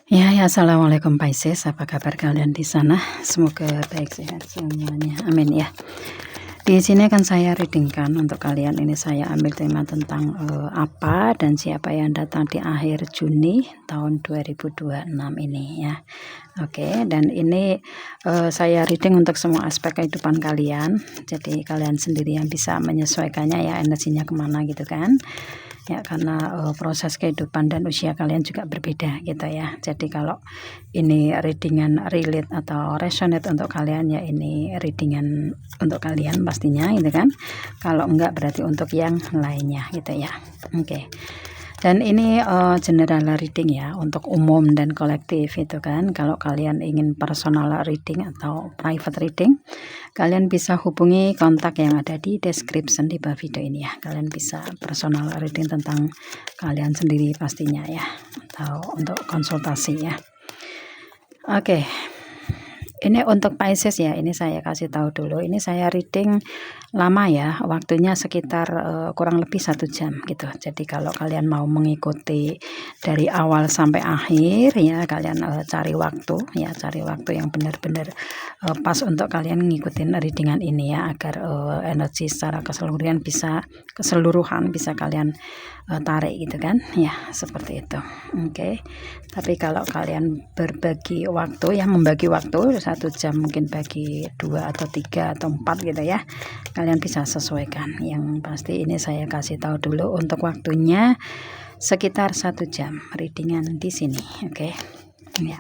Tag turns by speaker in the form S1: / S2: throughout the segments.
S1: Ya, assalamualaikum Pisces. Apa kabar kalian di sana? Semoga baik sehat semuanya. Amin ya. Di sini akan saya readingkan untuk kalian. Ini saya ambil tema tentang apa dan siapa yang datang di akhir Juni tahun 2026 ini ya. Oke, dan ini saya reading untuk semua aspek kehidupan kalian. Jadi kalian sendiri yang bisa menyesuaikannya ya, energinya kemana gitu kan. Ya, karena proses kehidupan dan usia kalian juga berbeda gitu ya. Jadi kalau ini readingan relate atau resonate untuk kalian ya, ini readingan untuk kalian pastinya gitu kan. Kalau enggak berarti untuk yang lainnya gitu ya. Oke. Dan ini general reading ya, untuk umum dan kolektif itu kan. Kalau kalian ingin personal reading atau private reading, kalian bisa hubungi kontak yang ada di description di bawah video ini ya. Kalian bisa personal reading tentang kalian sendiri pastinya ya, atau untuk konsultasi ya. Oke. Ini untuk Pisces ya, ini saya kasih tahu dulu. Ini saya reading lama ya, waktunya sekitar kurang lebih 1 jam gitu. Jadi kalau kalian mau mengikuti dari awal sampai akhir ya, kalian cari waktu ya, cari waktu yang benar-benar pas untuk kalian ngikutin readingan ini ya, agar energi secara keseluruhan bisa kalian tarik gitu kan ya, seperti itu. Oke. Tapi kalau kalian berbagi waktu ya, membagi waktu 1 jam mungkin bagi 2 atau 3 atau 4 gitu ya, kalian bisa sesuaikan. Yang pasti ini saya kasih tahu dulu untuk waktunya sekitar 1 jam readingan di sini. Oke ya.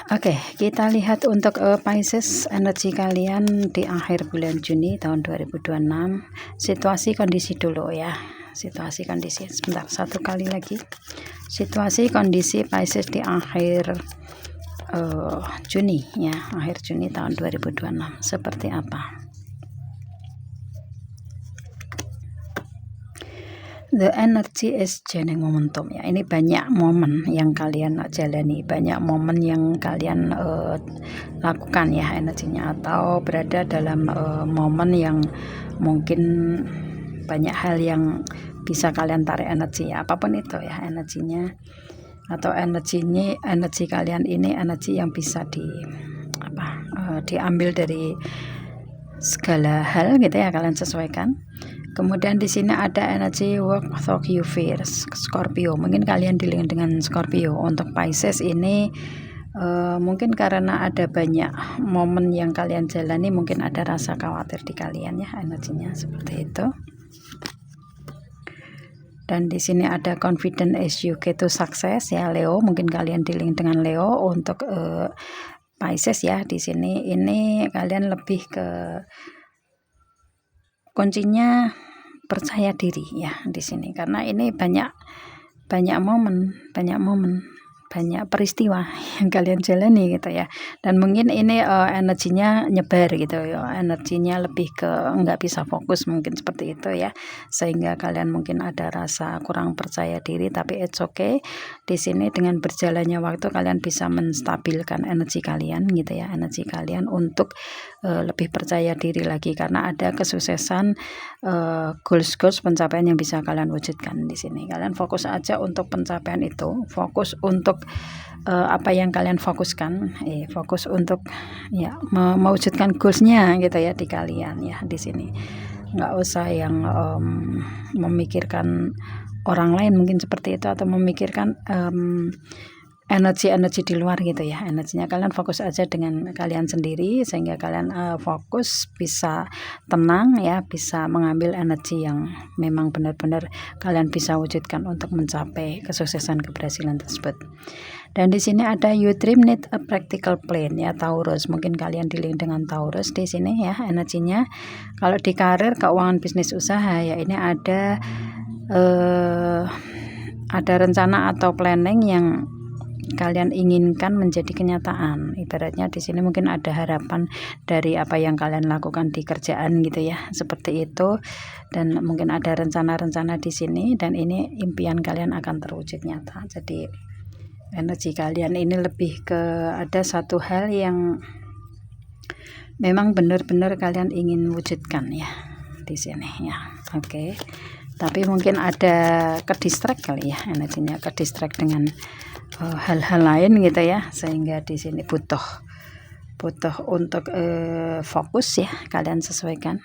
S1: Oke, kita lihat untuk Pisces, energi kalian di akhir bulan Juni tahun 2026. Situasi kondisi dulu ya. Situasi kondisi. Sebentar, satu kali lagi. Situasi kondisi Pisces di akhir Juni ya, akhir Juni tahun 2026 seperti apa? The energy is changing momentum ya. Ini banyak momen yang kalian jalani, banyak momen yang kalian lakukan ya energinya, atau berada dalam momen yang mungkin banyak hal yang bisa kalian tarik energi ya, apapun itu ya energinya, atau energi kalian ini energi yang bisa diambil dari segala hal gitu ya, kalian sesuaikan. Kemudian di sini ada energi work through you fears, Scorpio. Mungkin kalian dealing dengan Scorpio. Untuk Pisces ini mungkin karena ada banyak momen yang kalian jalani, mungkin ada rasa khawatir di kalian ya, energinya seperti itu. Dan di sini ada confident as you get to success ya, Leo. Mungkin kalian dealing dengan Leo. Untuk Pisces ya, di sini ini kalian lebih ke kuncinya percaya diri ya di sini, karena ini banyak momen, banyak peristiwa yang kalian jalani gitu ya. Dan mungkin ini energinya nyebar gitu ya, energinya lebih ke nggak bisa fokus mungkin seperti itu ya, sehingga kalian mungkin ada rasa kurang percaya diri. Tapi it's okay, di sini dengan berjalannya waktu kalian bisa menstabilkan energi kalian gitu ya, energi kalian untuk lebih percaya diri lagi, karena ada kesuksesan goals pencapaian yang bisa kalian wujudkan di sini. Kalian fokus aja untuk pencapaian itu, fokus untuk apa yang kalian fokuskan, fokus untuk ya mewujudkan goalsnya gitu ya di kalian ya di sini. Nggak usah yang memikirkan orang lain mungkin seperti itu, atau memikirkan energi di luar gitu ya. Energinya kalian fokus aja dengan kalian sendiri, sehingga kalian fokus, bisa tenang ya, bisa mengambil energi yang memang benar-benar kalian bisa wujudkan untuk mencapai kesuksesan keberhasilan tersebut. Dan di sini ada you dream need a practical plan ya, Taurus. Mungkin kalian dealing dengan Taurus di sini ya energinya. Kalau di karir, keuangan, bisnis, usaha ya, ini ada rencana atau planning yang kalian inginkan menjadi kenyataan. Ibaratnya di sini mungkin ada harapan dari apa yang kalian lakukan di kerjaan gitu ya, seperti itu. Dan mungkin ada rencana-rencana di sini, dan ini impian kalian akan terwujud nyata. Jadi energi kalian ini lebih ke ada satu hal yang memang benar-benar kalian ingin wujudkan ya di sini ya. Oke. tapi mungkin ada ke-distract kali ya, energinya ke-distract dengan hal-hal lain gitu ya, sehingga di sini butuh untuk fokus ya, kalian sesuaikan.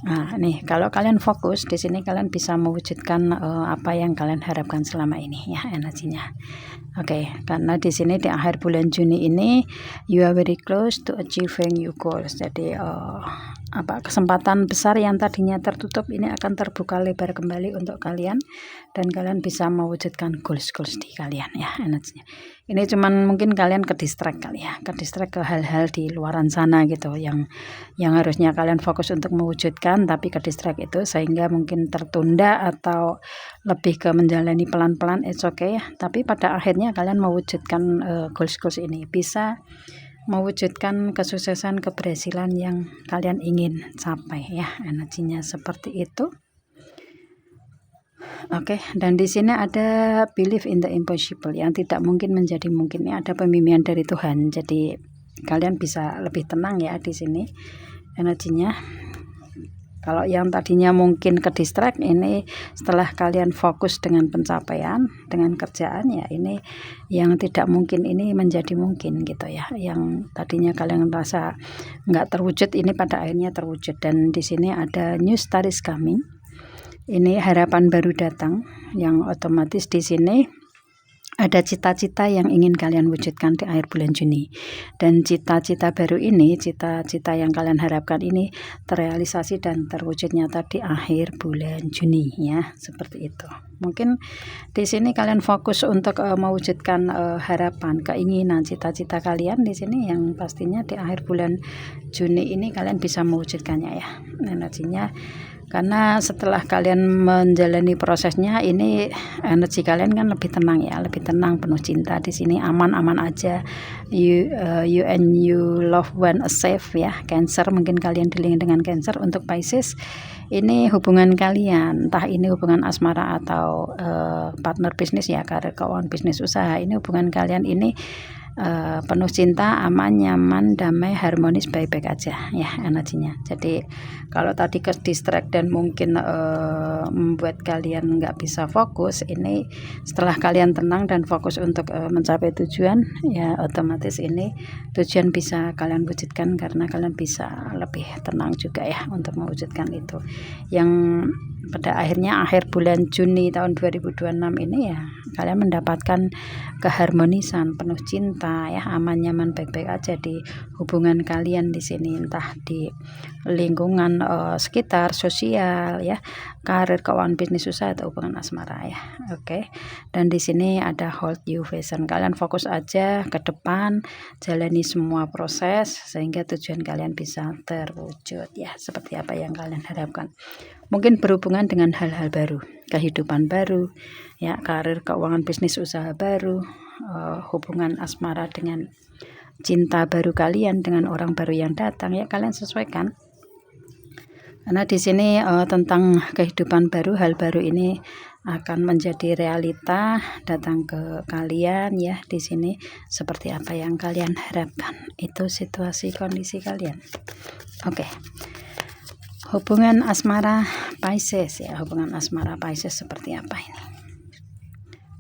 S1: Nah, nih kalau kalian fokus di sini kalian bisa mewujudkan apa yang kalian harapkan selama ini ya, energinya. Oke, karena di sini di akhir bulan Juni ini you are very close to achieving your goals. Jadi kesempatan besar yang tadinya tertutup ini akan terbuka lebar kembali untuk kalian, dan kalian bisa mewujudkan goals di kalian ya, energinya. Ini cuman mungkin kalian ke-distract kali ya, ke-distract ke hal-hal di luaran sana gitu, yang harusnya kalian fokus untuk mewujudkan, tapi ke-distract itu sehingga mungkin tertunda atau lebih ke menjalani pelan-pelan. It's okay ya, tapi pada akhirnya kalian mewujudkan goals ini, bisa mewujudkan kesuksesan, keberhasilan yang kalian ingin capai ya, energinya seperti itu. Oke, dan di sini ada believe in the impossible, yang tidak mungkin menjadi mungkin. Ini ada pembimbingan dari Tuhan, jadi kalian bisa lebih tenang ya di sini energinya. Kalau yang tadinya mungkin ke-distract, ini setelah kalian fokus dengan pencapaian, dengan kerjaan ya, ini yang tidak mungkin ini menjadi mungkin gitu ya. Yang tadinya kalian merasa nggak terwujud, ini pada akhirnya terwujud. Dan di sini ada new start is coming. Ini harapan baru datang, yang otomatis di sini ada cita-cita yang ingin kalian wujudkan di akhir bulan Juni. Dan cita-cita baru ini, cita-cita yang kalian harapkan ini terrealisasi dan terwujud nyata di akhir bulan Juni ya, seperti itu. Mungkin di sini kalian fokus untuk mewujudkan harapan, keinginan, cita-cita kalian di sini, yang pastinya di akhir bulan Juni ini kalian bisa mewujudkannya ya, energinya. Karena setelah kalian menjalani prosesnya ini, energi kalian kan lebih tenang ya, lebih tenang, penuh cinta di sini, aman-aman aja. You and you love one safe ya. Cancer, mungkin kalian dealing dengan Cancer. Untuk Pisces, ini hubungan kalian, entah ini hubungan asmara atau partner bisnis ya, karir, keuangan, bisnis, usaha, ini hubungan kalian ini penuh cinta, aman, nyaman, damai, harmonis, baik-baik aja ya energinya. Jadi kalau tadi ke distract dan mungkin membuat kalian nggak bisa fokus, ini setelah kalian tenang dan fokus untuk mencapai tujuan ya, otomatis ini tujuan bisa kalian wujudkan, karena kalian bisa lebih tenang juga ya untuk mewujudkan itu, yang pada akhirnya akhir bulan Juni tahun 2026 ini ya, kalian mendapatkan keharmonisan, penuh cinta ya, aman, nyaman, baik-baik aja di hubungan kalian di sini, entah di lingkungan sekitar, sosial ya, karir, keuangan, bisnis, usaha, atau hubungan asmara ya. Oke. Dan di sini ada hold your vision, kalian fokus aja ke depan, jalani semua proses sehingga tujuan kalian bisa terwujud ya, seperti apa yang kalian harapkan. Mungkin berhubungan dengan hal-hal baru, kehidupan baru ya, karir, keuangan, bisnis, usaha baru, hubungan asmara dengan cinta baru kalian, dengan orang baru yang datang ya, kalian sesuaikan. Karena di sini tentang kehidupan baru, hal baru ini akan menjadi realita datang ke kalian ya, di sini seperti apa yang kalian harapkan, itu situasi kondisi kalian. Oke. Hubungan asmara Pisces ya, hubungan asmara Pisces seperti apa ini?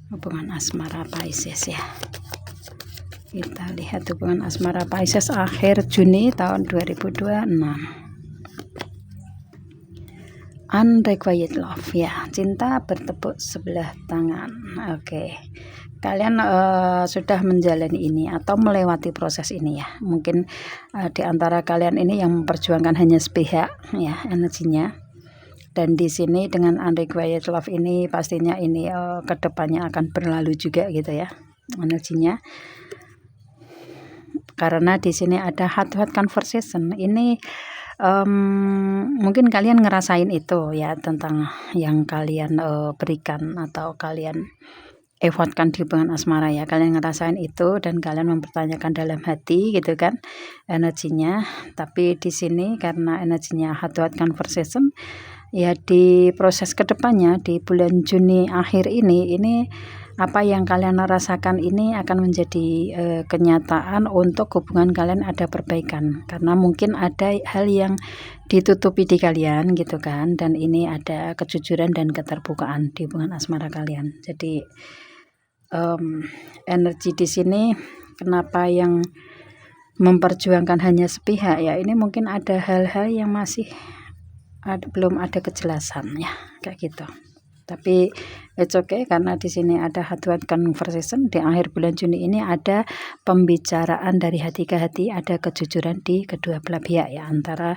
S1: Hubungan asmara Pisces ya. Kita lihat hubungan asmara Pisces akhir Juni tahun 2026. Unrequited love ya, cinta bertepuk sebelah tangan. Oke. Kalian sudah menjalani ini atau melewati proses ini ya. Mungkin di antara kalian ini yang memperjuangkan hanya sepihak ya energinya. Dan di sini dengan unrequited love ini pastinya ini kedepannya akan berlalu juga gitu ya energinya. Karena di sini ada heart-to-heart conversation. Ini mungkin kalian ngerasain itu ya, tentang yang kalian berikan atau kalian effortkan di hubungan asmara ya, kalian ngerasain itu dan kalian mempertanyakan dalam hati gitu kan energinya. Tapi di sini karena energinya heart-to-heart conversation ya, di proses kedepannya di bulan Juni akhir ini apa yang kalian rasakan ini akan menjadi kenyataan untuk hubungan kalian ada perbaikan, karena mungkin ada hal yang ditutupi di kalian gitu kan, dan ini ada kejujuran dan keterbukaan di hubungan asmara kalian. Jadi energi di sini kenapa yang memperjuangkan hanya sepihak ya, ini mungkin ada hal-hal yang masih belum ada kejelasan ya, kayak gitu. Tapi it's okay, karena di sini ada heart-to-heart conversation di akhir bulan Juni ini, ada pembicaraan dari hati ke hati, ada kejujuran di kedua belah pihak ya, antara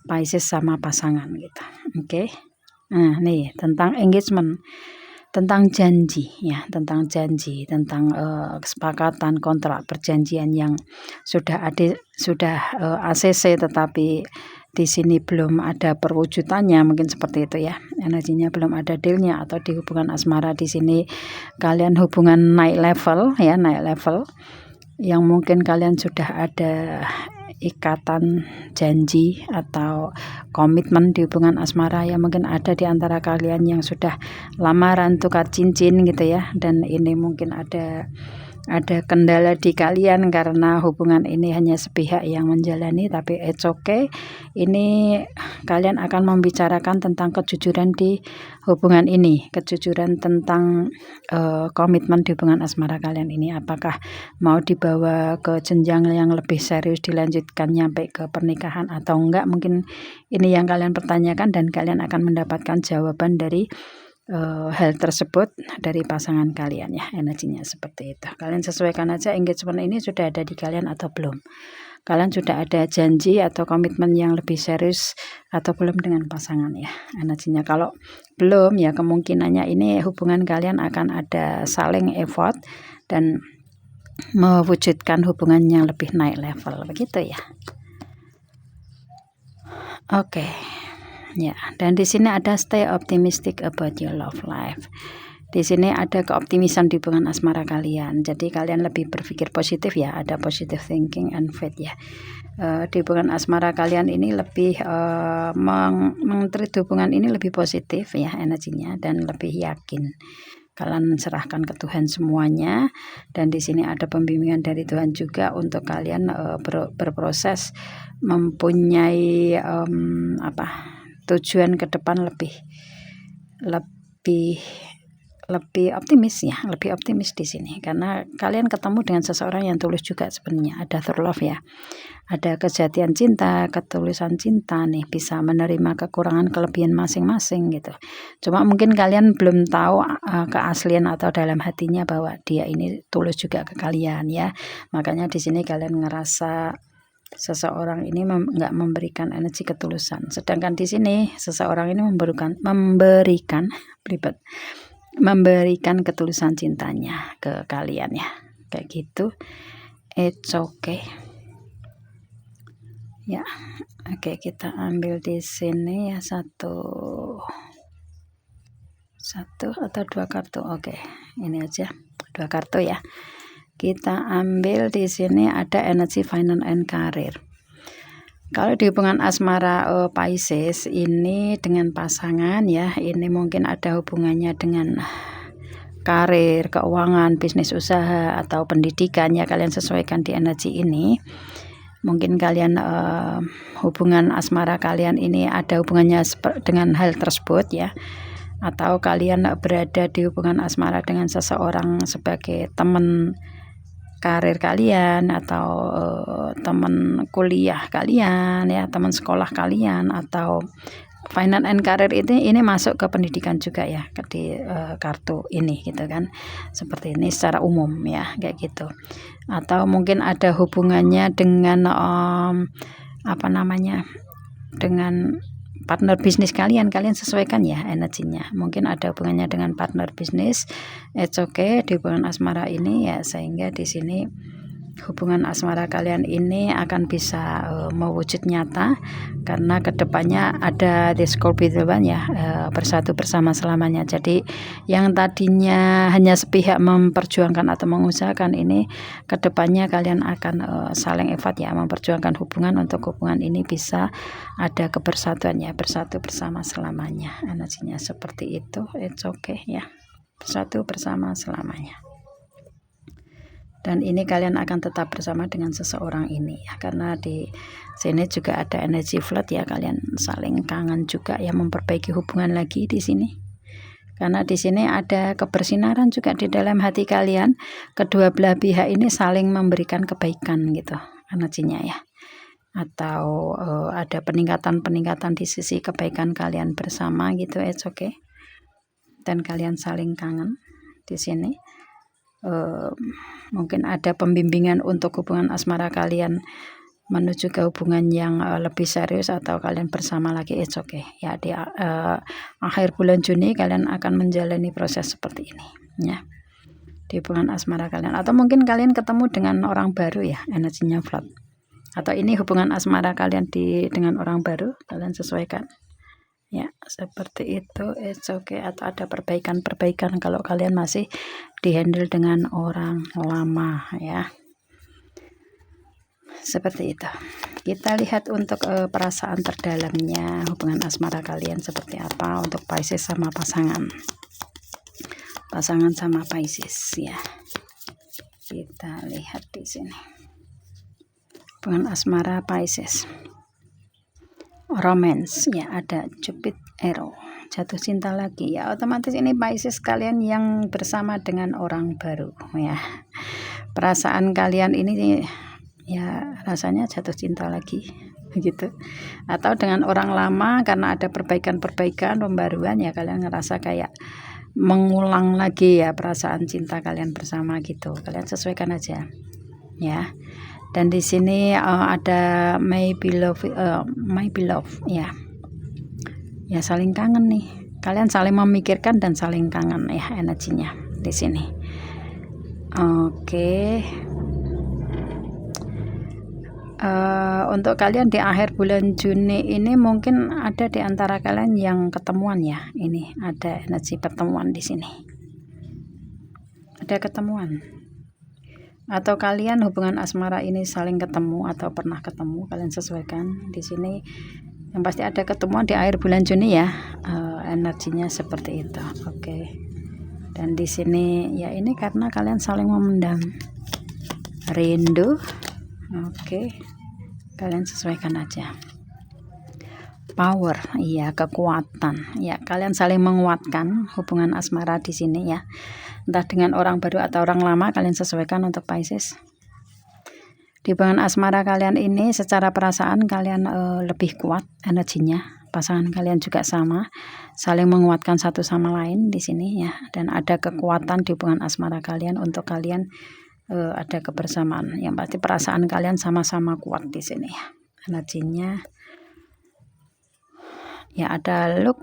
S1: Pisces sama pasangan gitu. Oke. Nah, nih tentang engagement, tentang janji ya, tentang janji, tentang kesepakatan, kontrak, perjanjian yang sudah ACC tetapi di sini belum ada perwujudannya, mungkin seperti itu ya, energinya belum ada dealnya. Atau di hubungan asmara di sini kalian hubungan naik level ya, naik level yang mungkin kalian sudah ada ikatan janji atau komitmen di hubungan asmara, yang mungkin ada di antara kalian yang sudah lamaran, tukar cincin gitu ya, dan ini mungkin ada kendala di kalian karena hubungan ini hanya sepihak yang menjalani. Tapi it's okay, ini kalian akan membicarakan tentang kejujuran di hubungan ini, kejujuran tentang komitmen di hubungan asmara kalian ini, apakah mau dibawa ke jenjang yang lebih serius, dilanjutkan nyampe ke pernikahan atau enggak. Mungkin ini yang kalian pertanyakan, dan kalian akan mendapatkan jawaban dari hal tersebut dari pasangan kalian ya, energinya seperti itu. Kalian sesuaikan aja engagement ini sudah ada di kalian atau belum, kalian sudah ada janji atau komitmen yang lebih serius atau belum dengan pasangan ya, energinya. Kalau belum ya, kemungkinannya ini hubungan kalian akan ada saling effort dan mewujudkan hubungan yang lebih naik level begitu ya. Oke. Ya, dan di sini ada stay optimistic about your love life. Di sini ada keoptimisan di hubungan asmara kalian. Jadi kalian lebih berpikir positif ya, ada positive thinking and faith ya. Di hubungan asmara kalian ini lebih meng-treat hubungan ini lebih positif ya energinya, dan lebih yakin. Kalian serahkan ke Tuhan semuanya, dan di sini ada pembimbingan dari Tuhan juga untuk kalian berproses mempunyai tujuan ke depan lebih optimis ya, lebih optimis di sini, karena kalian ketemu dengan seseorang yang tulus juga sebenarnya. Ada true love ya, ada kejatian cinta, ketulusan cinta nih, bisa menerima kekurangan kelebihan masing-masing gitu. Cuma mungkin kalian belum tahu keaslian atau dalam hatinya bahwa dia ini tulus juga ke kalian ya. Makanya di sini kalian ngerasa seseorang ini nggak memberikan energi ketulusan, sedangkan di sini seseorang ini memberikan ketulusan cintanya ke kalian ya, kayak gitu. It's okay ya. Oke, kita ambil di sini ya satu atau dua kartu. Oke, ini aja 2 kartu ya. Kita ambil di sini ada energi finance and career. Kalau di hubungan asmara Pisces ini dengan pasangan ya, ini mungkin ada hubungannya dengan karir, keuangan, bisnis usaha atau pendidikan ya. Kalian sesuaikan di energi ini. Mungkin kalian hubungan asmara kalian ini ada hubungannya dengan hal tersebut ya, atau kalian berada di hubungan asmara dengan seseorang sebagai teman karir kalian, atau teman kuliah kalian ya, teman sekolah kalian, atau finance and career ini masuk ke pendidikan juga ya, di kartu ini gitu kan, seperti ini secara umum ya, kayak gitu. Atau mungkin ada hubungannya dengan dengan partner bisnis kalian sesuaikan ya energinya. Mungkin ada hubungannya dengan partner bisnis, it's okay di hubungan asmara ini ya, sehingga di sini hubungan asmara kalian ini akan bisa mewujud nyata, karena kedepannya ada the Scorpio ya, bersatu bersama selamanya. Jadi yang tadinya hanya sepihak memperjuangkan atau mengusahakan, ini kedepannya kalian akan saling effort ya, memperjuangkan hubungan untuk hubungan ini bisa ada kebersatuan ya, bersatu bersama selamanya. Energinya seperti itu, it's okay ya. bersatu bersama selamanya. Dan ini kalian akan tetap bersama dengan seseorang ini ya, karena di sini juga ada energi flood ya, kalian saling kangen juga ya, memperbaiki hubungan lagi di sini. Karena di sini ada kebersinaran juga di dalam hati kalian, kedua belah pihak ini saling memberikan kebaikan gitu energinya ya. Atau ada peningkatan di sisi kebaikan kalian bersama gitu, it's okay. Dan kalian saling kangen di sini. Mungkin ada pembimbingan untuk hubungan asmara kalian menuju ke hubungan yang lebih serius, atau kalian bersama lagi, it's okay ya. Di akhir bulan Juni kalian akan menjalani proses seperti ini ya di hubungan asmara kalian. Atau mungkin kalian ketemu dengan orang baru ya, energinya flood. Atau ini hubungan asmara kalian dengan orang baru, kalian sesuaikan ya, seperti itu, it's okay. Atau ada perbaikan kalau kalian masih dihandle dengan orang lama ya, seperti itu. Kita lihat untuk perasaan terdalamnya hubungan asmara kalian seperti apa untuk Pisces sama pasangan sama Pisces ya. Kita lihat di sini hubungan asmara Pisces. Romance ya, ada Cupid, Arrow, jatuh cinta lagi ya. Otomatis ini Pisces kalian yang bersama dengan orang baru ya. Perasaan kalian ini ya rasanya jatuh cinta lagi gitu. Atau dengan orang lama karena ada perbaikan pembaruan ya, kalian ngerasa kayak mengulang lagi ya perasaan cinta kalian bersama gitu. Kalian sesuaikan aja ya. Dan di sini ada my beloved ya. Ya saling kangen nih. Kalian saling memikirkan dan saling kangen ya energinya di sini. Oke. Untuk kalian di akhir bulan Juni ini mungkin ada di antara kalian yang ketemuan ya. Ini ada energi pertemuan di sini. Ada ketemuan. Atau kalian hubungan asmara ini saling ketemu atau pernah ketemu, kalian sesuaikan di sini. Yang pasti ada ketemuan di akhir bulan Juni ya, energinya seperti itu. Oke. Dan di sini ya ini karena kalian saling memendam rindu. Oke. Kalian sesuaikan aja. Power, iya, kekuatan ya, kalian saling menguatkan hubungan asmara di sini ya, entah dengan orang baru atau orang lama, kalian sesuaikan untuk Pisces. Di hubungan asmara kalian ini secara perasaan kalian lebih kuat energinya, pasangan kalian juga sama, saling menguatkan satu sama lain di sini ya. Dan ada kekuatan di hubungan asmara kalian untuk kalian ada kebersamaan, yang pasti perasaan kalian sama-sama kuat di sini ya, energinya. Ya ada look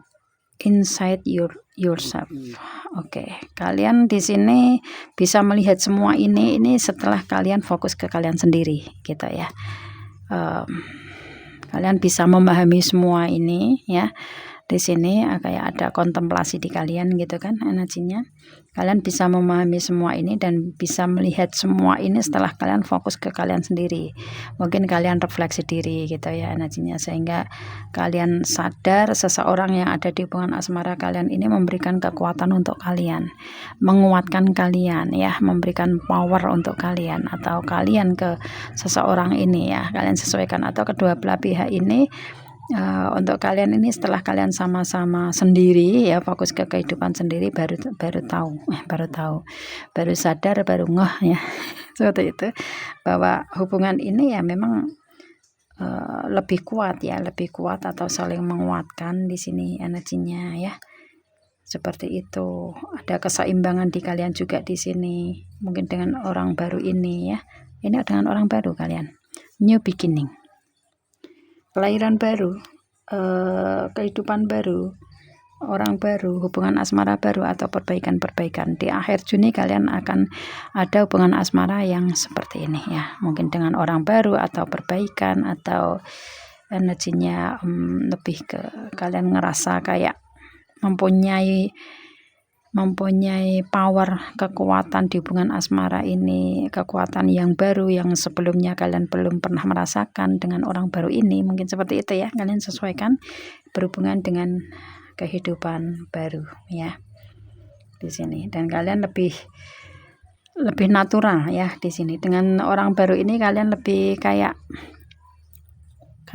S1: inside yourself. Oke, kalian di sini bisa melihat semua ini setelah kalian fokus ke kalian sendiri gitu ya. Kalian bisa memahami semua ini ya. Di sini kayak ada kontemplasi di kalian gitu kan energinya. Kalian bisa memahami semua ini dan bisa melihat semua ini setelah kalian fokus ke kalian sendiri. Mungkin kalian refleksi diri gitu ya energinya, sehingga kalian sadar seseorang yang ada di hubungan asmara kalian ini memberikan kekuatan untuk kalian, menguatkan kalian ya, memberikan power untuk kalian, atau kalian ke seseorang ini ya, kalian sesuaikan. Atau kedua belah pihak ini untuk kalian ini setelah kalian sama-sama sendiri ya, fokus ke kehidupan sendiri, baru sadar, baru ngeh ya seperti itu, bahwa hubungan ini ya memang lebih kuat atau saling menguatkan di sini energinya ya, seperti itu. Ada keseimbangan di kalian juga di sini, mungkin dengan orang baru ini ya. Ini dengan orang baru kalian, new beginning, kelahiran baru, kehidupan baru, orang baru, hubungan asmara baru, atau perbaikan. Di akhir Juni kalian akan ada hubungan asmara yang seperti ini ya, mungkin dengan orang baru atau perbaikan, atau energinya lebih ke kalian ngerasa kayak mempunyai power, kekuatan di hubungan asmara ini, kekuatan yang baru yang sebelumnya kalian belum pernah merasakan dengan orang baru ini, mungkin seperti itu ya. Kalian sesuaikan berhubungan dengan kehidupan baru ya. di sini, dan kalian lebih natural ya di sini. Dengan orang baru ini kalian lebih kayak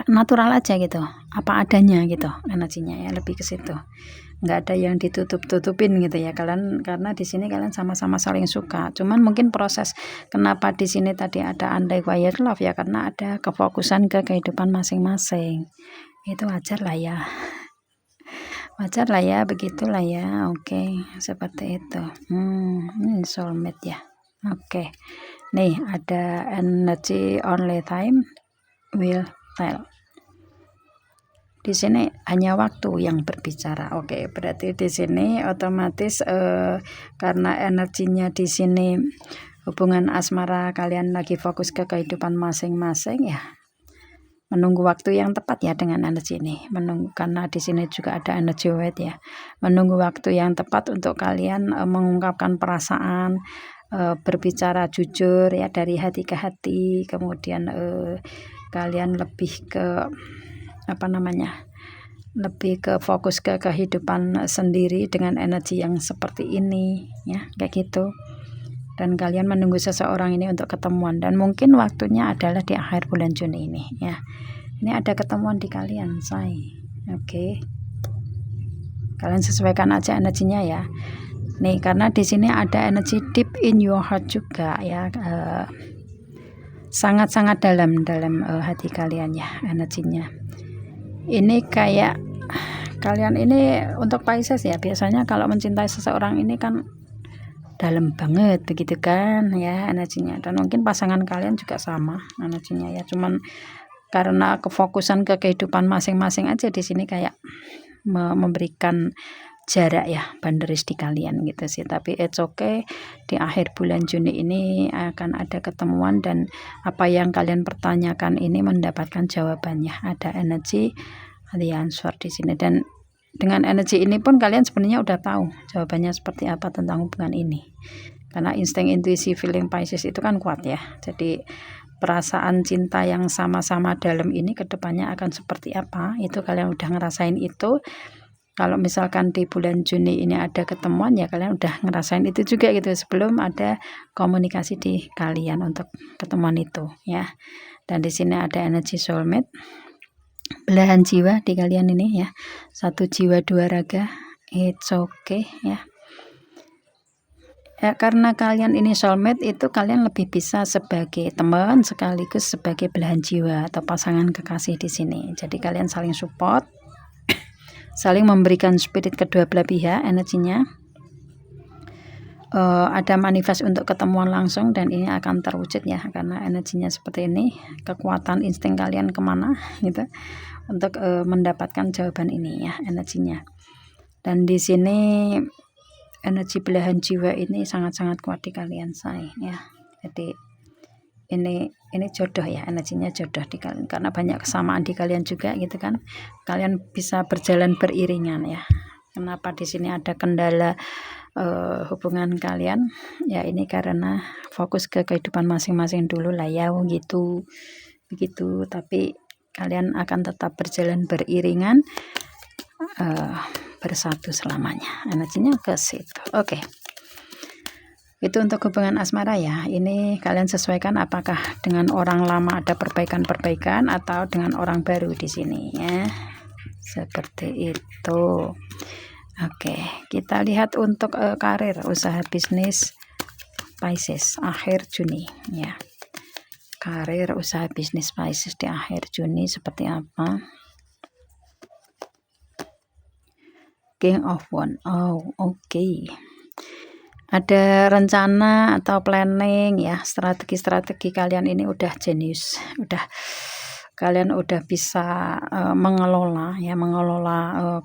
S1: natural aja gitu, apa adanya gitu energinya ya, lebih ke situ. Nggak ada yang ditutup-tutupin gitu ya kalian, karena di sini kalian sama-sama saling suka. Cuman mungkin proses kenapa di sini tadi ada unrequited love ya, karena ada kefokusan ke kehidupan masing-masing. Itu wajar lah ya. Wajar lah ya, begitulah ya. Oke, seperti itu. Ini soulmate ya. Oke. Nih ada energy only time will tell. Di sini hanya waktu yang berbicara. Oke, berarti di sini otomatis karena energinya di sini hubungan asmara kalian lagi fokus ke kehidupan masing-masing ya. Menunggu waktu yang tepat ya dengan energi ini. Menunggu, karena di sini juga ada energi weight ya. Menunggu waktu yang tepat untuk kalian mengungkapkan perasaan, berbicara jujur ya, dari hati ke hati. Kemudian kalian lebih ke lebih ke fokus ke kehidupan sendiri dengan energi yang seperti ini ya, kayak gitu. Dan kalian menunggu seseorang ini untuk ketemuan, dan mungkin waktunya adalah di akhir bulan Juni ini ya. Ini ada ketemuan di kalian, say. Oke. Kalian sesuaikan aja energinya ya. Nih, karena di sini ada energi deep in your heart juga ya. Sangat-sangat dalam hati kalian ya energinya. Ini kayak kalian ini untuk Pisces ya, biasanya kalau mencintai seseorang ini kan dalam banget begitu kan ya energinya, dan mungkin pasangan kalian juga sama energinya ya, cuman karena kefokusan ke kehidupan masing-masing aja di sini kayak memberikan jarak ya, boundaries di kalian gitu sih. Tapi it's okay, di akhir bulan Juni ini akan ada ketemuan, dan apa yang kalian pertanyakan ini mendapatkan jawabannya. Ada energi the answer di sini, dan dengan energi ini pun kalian sebenarnya udah tahu jawabannya seperti apa tentang hubungan ini, karena insting, intuisi, feeling Pisces itu kan kuat ya. Jadi perasaan cinta yang sama-sama dalam ini kedepannya akan seperti apa, itu kalian udah ngerasain itu. Kalau misalkan di bulan Juni ini ada ketemuan ya, kalian udah ngerasain itu juga gitu, sebelum ada komunikasi di kalian untuk ketemuan itu ya. Dan di sini ada energi soulmate, belahan jiwa di kalian ini ya, satu jiwa dua raga. It's okay ya. Ya, karena kalian ini soulmate, itu kalian lebih bisa sebagai teman sekaligus sebagai belahan jiwa atau pasangan kekasih di sini. Jadi kalian saling support, saling memberikan spirit kedua belah pihak energinya. Ada manifest untuk ketemuan langsung, dan ini akan terwujud ya, karena energinya seperti ini. Kekuatan insting kalian kemana gitu untuk mendapatkan jawaban ini ya energinya. Dan di sini energi belahan jiwa ini sangat-sangat kuat di kalian, say ya. Jadi ini jodoh ya, energinya jodoh di kalian, karena banyak kesamaan di kalian juga gitu kan. Kalian bisa berjalan beriringan ya. Kenapa di sini ada kendala hubungan kalian ya, ini karena fokus ke kehidupan masing-masing dulu lah ya gitu begitu. Tapi kalian akan tetap berjalan beriringan, bersatu selamanya, energinya ke situ. Oke. Itu untuk hubungan asmara ya. Ini kalian sesuaikan apakah dengan orang lama ada perbaikan-perbaikan atau dengan orang baru di sini ya. Seperti itu. Oke, kita lihat untuk karir, usaha, bisnis Pisces akhir Juni ya. Karir, usaha, bisnis Pisces di akhir Juni seperti apa? King of Wands. Oh, oke. Ada rencana atau planning ya, strategi kalian ini udah jenius, kalian udah bisa mengelola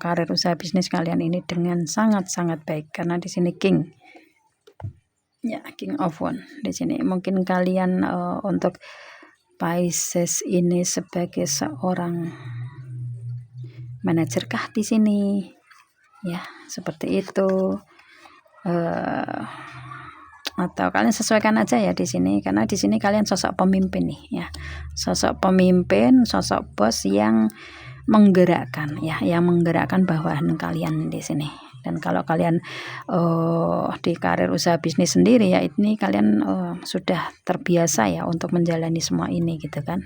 S1: karir, usaha, bisnis kalian ini dengan sangat-sangat baik, karena di sini King ya, King of Wands di sini. Mungkin kalian untuk Pisces ini sebagai seorang manajer kah di sini ya, seperti itu. Atau kalian sesuaikan aja ya di sini, karena di sini kalian sosok pemimpin nih ya, sosok pemimpin, sosok bos yang menggerakkan ya, yang menggerakkan bawahan kalian di sini Dan kalau kalian di karir usaha bisnis sendiri ya, ini kalian sudah terbiasa ya untuk menjalani semua ini gitu kan.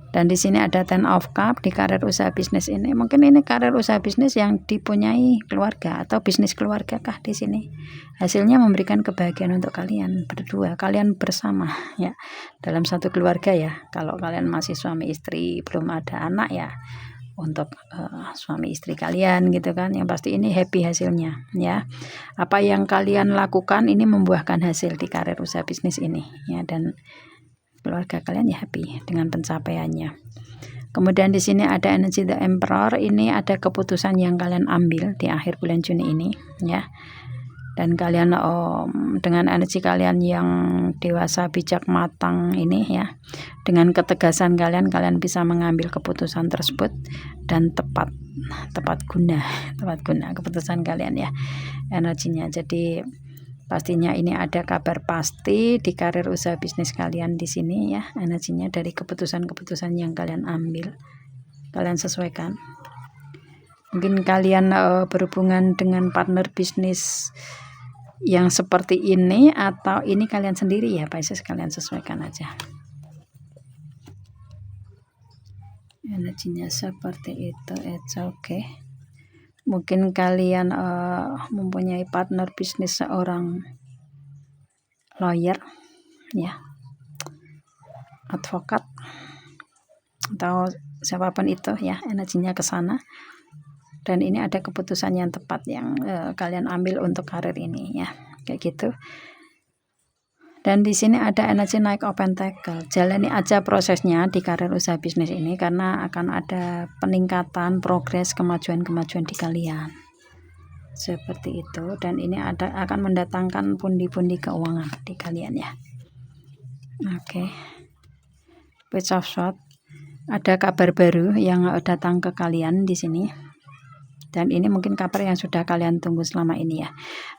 S1: Dan di sini ada Ten of Cup di karir usaha bisnis ini. Mungkin ini karir usaha bisnis yang dipunyai keluarga atau bisnis keluarga kah di sini. Hasilnya memberikan kebahagiaan untuk kalian berdua, kalian bersama ya dalam satu keluarga ya. Kalau kalian masih suami istri belum ada anak ya, untuk suami istri kalian gitu kan, yang pasti ini happy hasilnya ya. Apa yang kalian lakukan ini membuahkan hasil di karir usaha bisnis ini ya, dan keluarga kalian ya happy dengan pencapaiannya. Kemudian di sini ada energi The Emperor, ini ada keputusan yang kalian ambil di akhir bulan Juni ini ya. Dan kalian dengan energi kalian yang dewasa, bijak, matang ini ya, dengan ketegasan kalian bisa mengambil keputusan tersebut dan tepat guna keputusan kalian ya, energinya. Jadi pastinya ini ada kabar pasti di karir usaha bisnis kalian di sini ya, energinya dari keputusan-keputusan yang kalian ambil, kalian sesuaikan. Mungkin kalian berhubungan dengan partner bisnis yang seperti ini, atau ini kalian sendiri ya Pisces, kalian sesuaikan aja. Energinya seperti itu, it's okay. Mungkin kalian mempunyai partner bisnis seorang lawyer ya, advokat, atau siapapun itu ya, energinya ke sana. Dan ini ada keputusan yang tepat yang kalian ambil untuk karir ini ya, kayak gitu. Dan di sini ada energi Knight of Pentacles. Jalani aja prosesnya di karir usaha bisnis ini, karena akan ada peningkatan, progres, kemajuan-kemajuan di kalian. Seperti itu. Dan ini akan mendatangkan pundi-pundi keuangan di kalian ya. Oke. Page of Swords. Ada kabar baru yang datang ke kalian di sini. Dan ini mungkin kabar yang sudah kalian tunggu selama ini ya,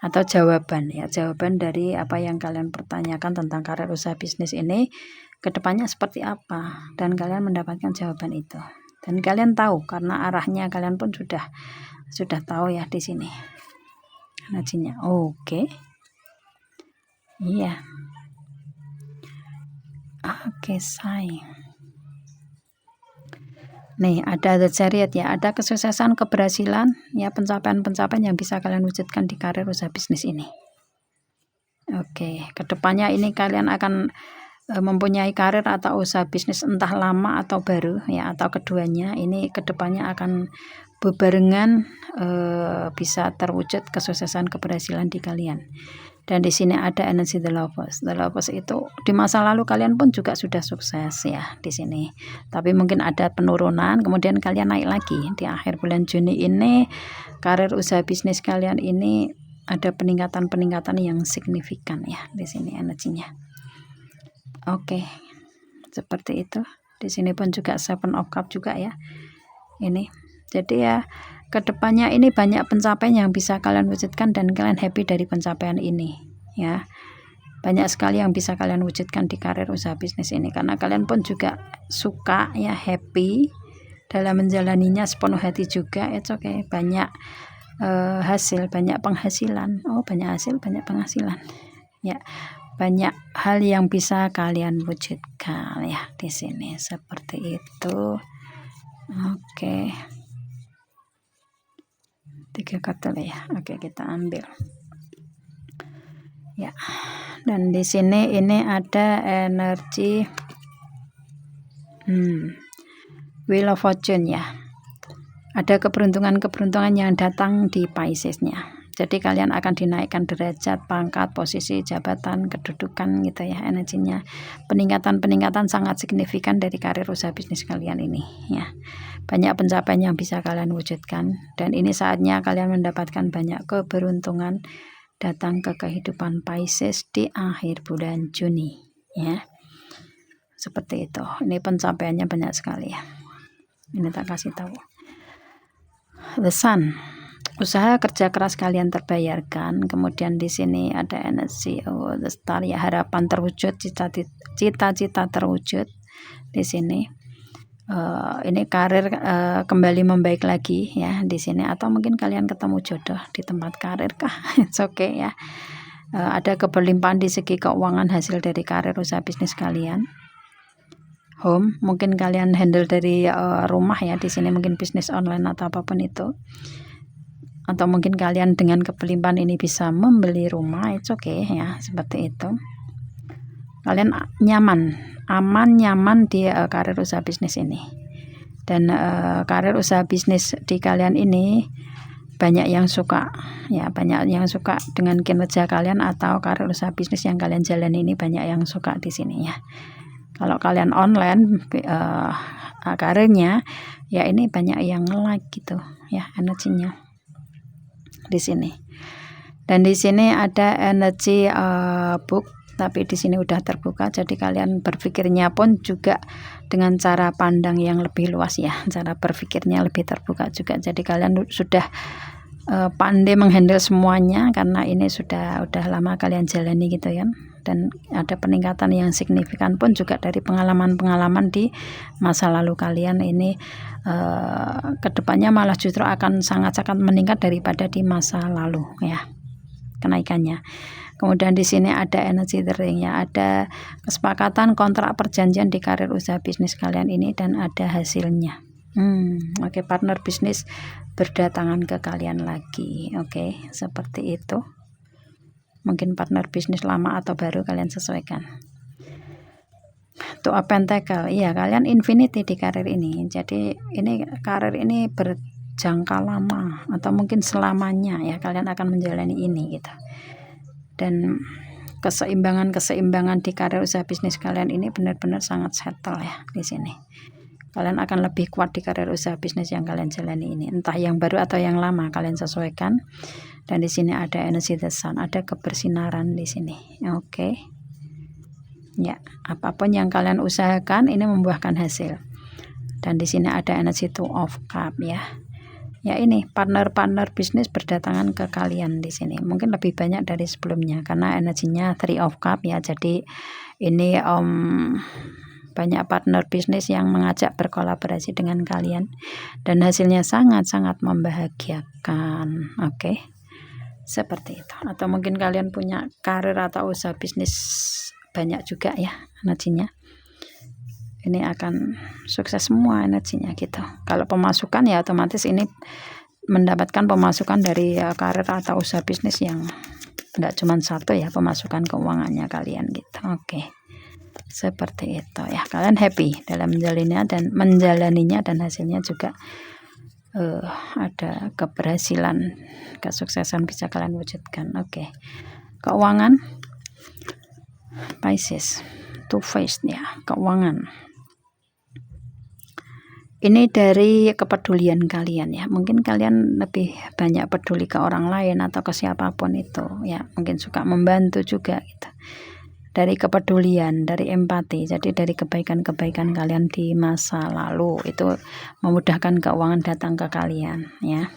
S1: atau jawaban ya, jawaban dari apa yang kalian pertanyakan tentang karir usaha bisnis ini kedepannya seperti apa, dan kalian mendapatkan jawaban itu. Dan kalian tahu karena arahnya kalian pun sudah tahu ya di sini energinya. Oke. Iya. Oke, say. Nih ada The Chariot ya, ada kesuksesan, keberhasilan ya, pencapaian-pencapaian yang bisa kalian wujudkan di karir usaha bisnis ini. Oke, kedepannya ini kalian akan mempunyai karir atau usaha bisnis entah lama atau baru ya, atau keduanya. Ini kedepannya akan bebarengan bisa terwujud kesuksesan, keberhasilan di kalian. Dan di sini ada energi The Lovers. The Lovers itu di masa lalu kalian pun juga sudah sukses ya di sini. Tapi mungkin ada penurunan, kemudian kalian naik lagi di akhir bulan Juni ini. Karir usaha bisnis kalian ini ada peningkatan yang signifikan ya di sini energinya. Oke, seperti itu. Di sini pun juga Seven of Cups juga ya. Ini. Jadi ya, kedepannya ini banyak pencapaian yang bisa kalian wujudkan dan kalian happy dari pencapaian ini ya. Banyak sekali yang bisa kalian wujudkan di karir usaha bisnis ini, karena kalian pun juga suka ya, happy dalam menjalaninya sepenuh hati juga. It's okay. Banyak hasil, banyak penghasilan. Banyak hasil, banyak penghasilan ya. Banyak hal yang bisa kalian wujudkan ya di sini, seperti itu. Oke. 3 kartu ya. Oke, kita ambil. Ya. Dan di sini ini ada energi Wheel of Fortune ya. Ada keberuntungan yang datang di Pisces-nya. Jadi kalian akan dinaikkan derajat, pangkat, posisi, jabatan, kedudukan gitu ya energinya. Peningkatan sangat signifikan dari karir usaha bisnis kalian ini ya. Banyak pencapaian yang bisa kalian wujudkan, dan ini saatnya kalian mendapatkan banyak keberuntungan datang ke kehidupan Pisces di akhir bulan Juni ya. Seperti itu. Ini pencapaiannya banyak sekali ya. Ini tak kasih tahu. The Sun. Usaha kerja keras kalian terbayarkan. Kemudian di sini ada energi The Star ya, harapan terwujud, cita-cita terwujud di sini. ini karir kembali membaik lagi ya di sini, atau mungkin kalian ketemu jodoh di tempat karir kah. It's okay ya. Ada keberlimpahan di segi keuangan hasil dari karir usaha bisnis kalian. Home, mungkin kalian handle dari rumah ya di sini, mungkin bisnis online atau apapun itu. Atau mungkin kalian dengan keberlimpahan ini bisa membeli rumah, it's okay ya, seperti itu. Kalian nyaman, aman, nyaman di karir usaha bisnis ini. Dan karir usaha bisnis di kalian ini banyak yang suka ya, banyak yang suka dengan kinerja kalian atau karir usaha bisnis yang kalian jalani ini, banyak yang suka di sini ya. Kalau kalian online karirnya ya, ini banyak yang like gitu ya energinya di sini. Dan di sini ada energi book, tapi di sini udah terbuka, jadi kalian berpikirnya pun juga dengan cara pandang yang lebih luas ya, cara berpikirnya lebih terbuka juga. Jadi kalian sudah pandai menghandle semuanya karena ini sudah lama kalian jalani gitu ya. Dan ada peningkatan yang signifikan pun juga dari pengalaman-pengalaman di masa lalu kalian ini. Kedepannya malah justru akan sangat-sangat meningkat daripada di masa lalu ya, kenaikannya. Kemudian di sini ada energi the ring ya, ada kesepakatan kontrak perjanjian di karir usaha bisnis kalian ini dan ada hasilnya. Oke, partner bisnis berdatangan ke kalian lagi. Oke, seperti itu. Mungkin partner bisnis lama atau baru, kalian sesuaikan. Two of Pentacle, iya kalian infinity di karir ini. Jadi ini karir ini berjangka lama atau mungkin selamanya ya, kalian akan menjalani ini gitu. Dan keseimbangan di karir usaha bisnis kalian ini benar-benar sangat settle ya di sini. Kalian akan lebih kuat di karir usaha bisnis yang kalian jalani ini, entah yang baru atau yang lama, kalian sesuaikan. Dan di sini ada energi the sun, ada kebersinaran di sini. Oke. Ya, apapun yang kalian usahakan ini membuahkan hasil. Dan di sini ada energi two of cup ya. Ya, ini partner bisnis berdatangan ke kalian di sini. Mungkin lebih banyak dari sebelumnya karena energinya three of cup ya. Jadi ini banyak partner bisnis yang mengajak berkolaborasi dengan kalian dan hasilnya sangat-sangat membahagiakan. Oke. Seperti itu. Atau mungkin kalian punya karir atau usaha bisnis banyak juga ya energinya. Ini akan sukses semua energinya gitu. Kalau pemasukan ya otomatis ini mendapatkan pemasukan dari karir atau usaha bisnis yang enggak cuma satu ya, pemasukan keuangannya kalian gitu. Oke. Seperti itu ya, kalian happy dalam menjalaninya dan hasilnya juga ada keberhasilan, kesuksesan bisa kalian wujudkan. Oke. Keuangan Pisces, two faced ya, keuangan. Ini dari kepedulian kalian ya, mungkin kalian lebih banyak peduli ke orang lain atau ke siapapun itu ya, mungkin suka membantu juga gitu. Dari kepedulian, dari empati, jadi dari kebaikan-kebaikan kalian di masa lalu itu memudahkan keuangan datang ke kalian ya.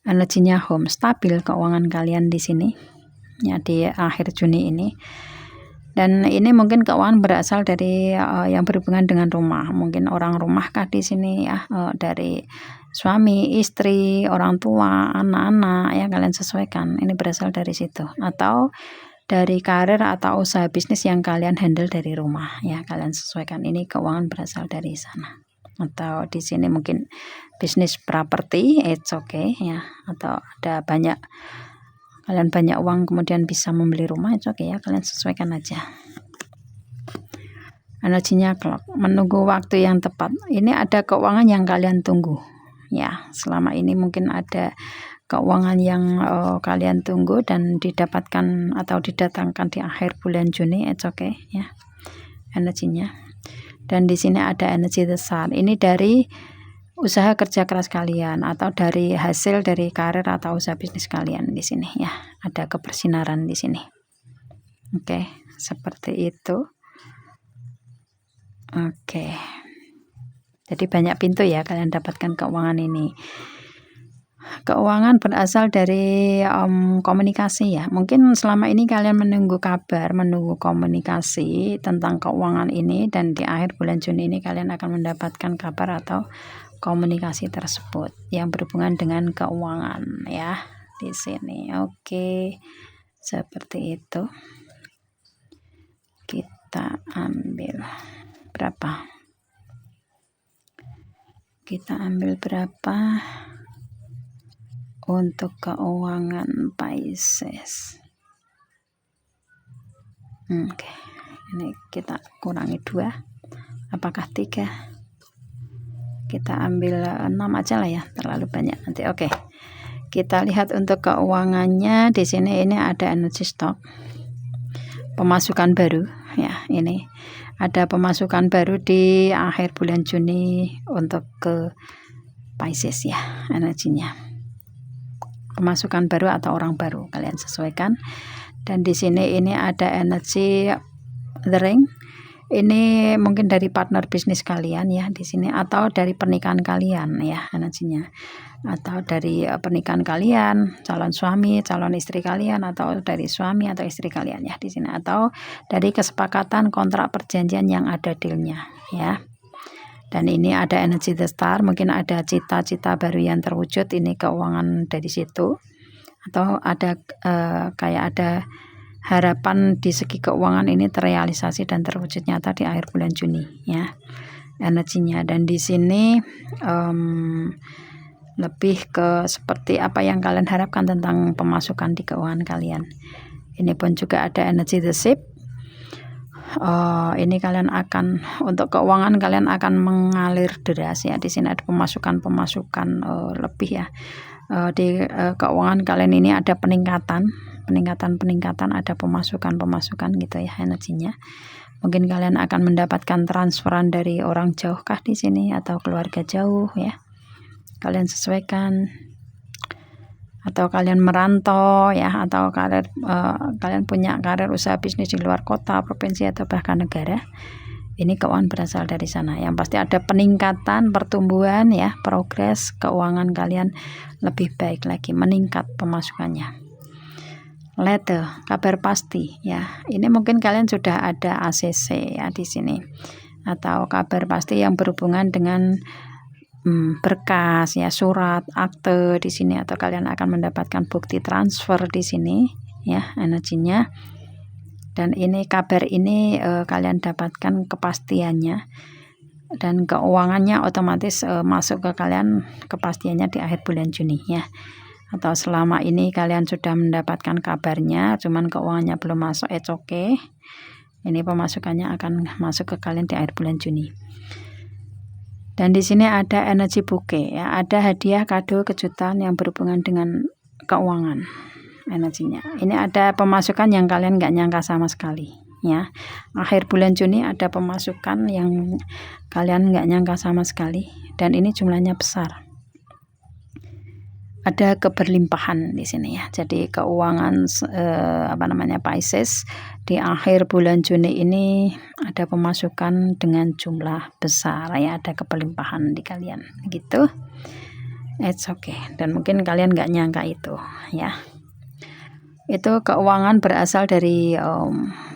S1: Energinya home, stabil keuangan kalian di sini ya di akhir Juni ini. Dan ini mungkin keuangan berasal dari yang berhubungan dengan rumah, mungkin orang rumah kah di sini ya, dari suami, istri, orang tua, anak-anak ya, kalian sesuaikan. Ini berasal dari situ, atau dari karir atau usaha bisnis yang kalian handle dari rumah ya, kalian sesuaikan. Ini keuangan berasal dari sana. Atau di sini mungkin bisnis properti, it's okay ya, atau ada kalian banyak uang kemudian bisa membeli rumah, it's okay ya, kalian sesuaikan aja. Energinya clock, menunggu waktu yang tepat. Ini ada keuangan yang kalian tunggu ya, selama ini mungkin ada keuangan yang kalian tunggu dan didapatkan atau didatangkan di akhir bulan Juni, it's okay ya energinya. Dan di sini ada energi the sun, ini dari usaha kerja keras kalian atau dari hasil dari karir atau usaha bisnis kalian di sini ya, ada kebersinaran di sini. Oke, seperti itu. Oke. Jadi banyak pintu ya kalian dapatkan keuangan ini. Keuangan berasal dari komunikasi ya. Mungkin selama ini kalian menunggu kabar, menunggu komunikasi tentang keuangan ini, dan di akhir bulan Juni ini kalian akan mendapatkan kabar atau komunikasi tersebut yang berhubungan dengan keuangan ya di sini. Oke, seperti itu. Kita ambil berapa? Kita ambil berapa untuk keuangan Pisces? Oke, ini kita kurangi 2. Apakah 3? Kita ambil 6 aja lah ya, terlalu banyak nanti. Oke, kita lihat untuk keuangannya di sini. Ini ada energy stock, pemasukan baru ya. Ini ada pemasukan baru di akhir bulan Juni untuk ke Pisces ya, energinya. Pemasukan baru atau orang baru, kalian sesuaikan. Dan di sini ini ada energi the ring. Ini mungkin dari partner bisnis kalian ya di sini, atau dari pernikahan kalian ya energinya, atau dari pernikahan kalian, calon suami, calon istri kalian, atau dari suami atau istri kalian ya di sini, atau dari kesepakatan kontrak perjanjian yang ada dealnya ya. Dan ini ada energi the star, mungkin ada cita-cita baru yang terwujud, ini keuangan dari situ, atau ada kayak ada harapan di segi keuangan ini terrealisasi dan terwujud nyata di akhir bulan Juni ya energinya. Dan di sini lebih ke seperti apa yang kalian harapkan tentang pemasukan di keuangan kalian. Ini pun juga ada energi the ship. Ini kalian akan, untuk keuangan kalian akan mengalir deras ya. Di sini ada pemasukan lebih ya. Di keuangan kalian ini ada peningkatan, ada pemasukan gitu ya energinya. Mungkin kalian akan mendapatkan transferan dari orang jauh kah di sini, atau keluarga jauh ya. Kalian sesuaikan, atau kalian merantau ya, atau kalian punya karir usaha bisnis di luar kota, provinsi, atau bahkan negara. Ini keuangan berasal dari sana. Yang pasti ada peningkatan, pertumbuhan ya, progres keuangan kalian lebih baik lagi, meningkat pemasukannya. Letter, kabar pasti ya. Ini mungkin kalian sudah ada ACC ya di sini, atau kabar pasti yang berhubungan dengan berkas ya, surat, akte di sini, atau kalian akan mendapatkan bukti transfer di sini ya energinya. Dan ini kabar ini kalian dapatkan kepastiannya, dan keuangannya otomatis masuk ke kalian kepastiannya di akhir bulan Juni ya. Atau selama ini kalian sudah mendapatkan kabarnya, cuman keuangannya belum masuk, oke. Ini pemasukannya akan masuk ke kalian di akhir bulan Juni. Dan di sini ada energi bouquet ya, ada hadiah, kado, kejutan yang berhubungan dengan keuangan energinya. Ini ada pemasukan yang kalian nggak nyangka sama sekali ya. Akhir bulan Juni ada pemasukan yang kalian nggak nyangka sama sekali, dan ini jumlahnya besar. Ada keberlimpahan di sini ya. Jadi keuangan Pisces di akhir bulan Juni ini ada pemasukan dengan jumlah besar ya, ada keberlimpahan di kalian gitu. It's okay. Dan mungkin kalian nggak nyangka itu ya. Itu keuangan berasal dari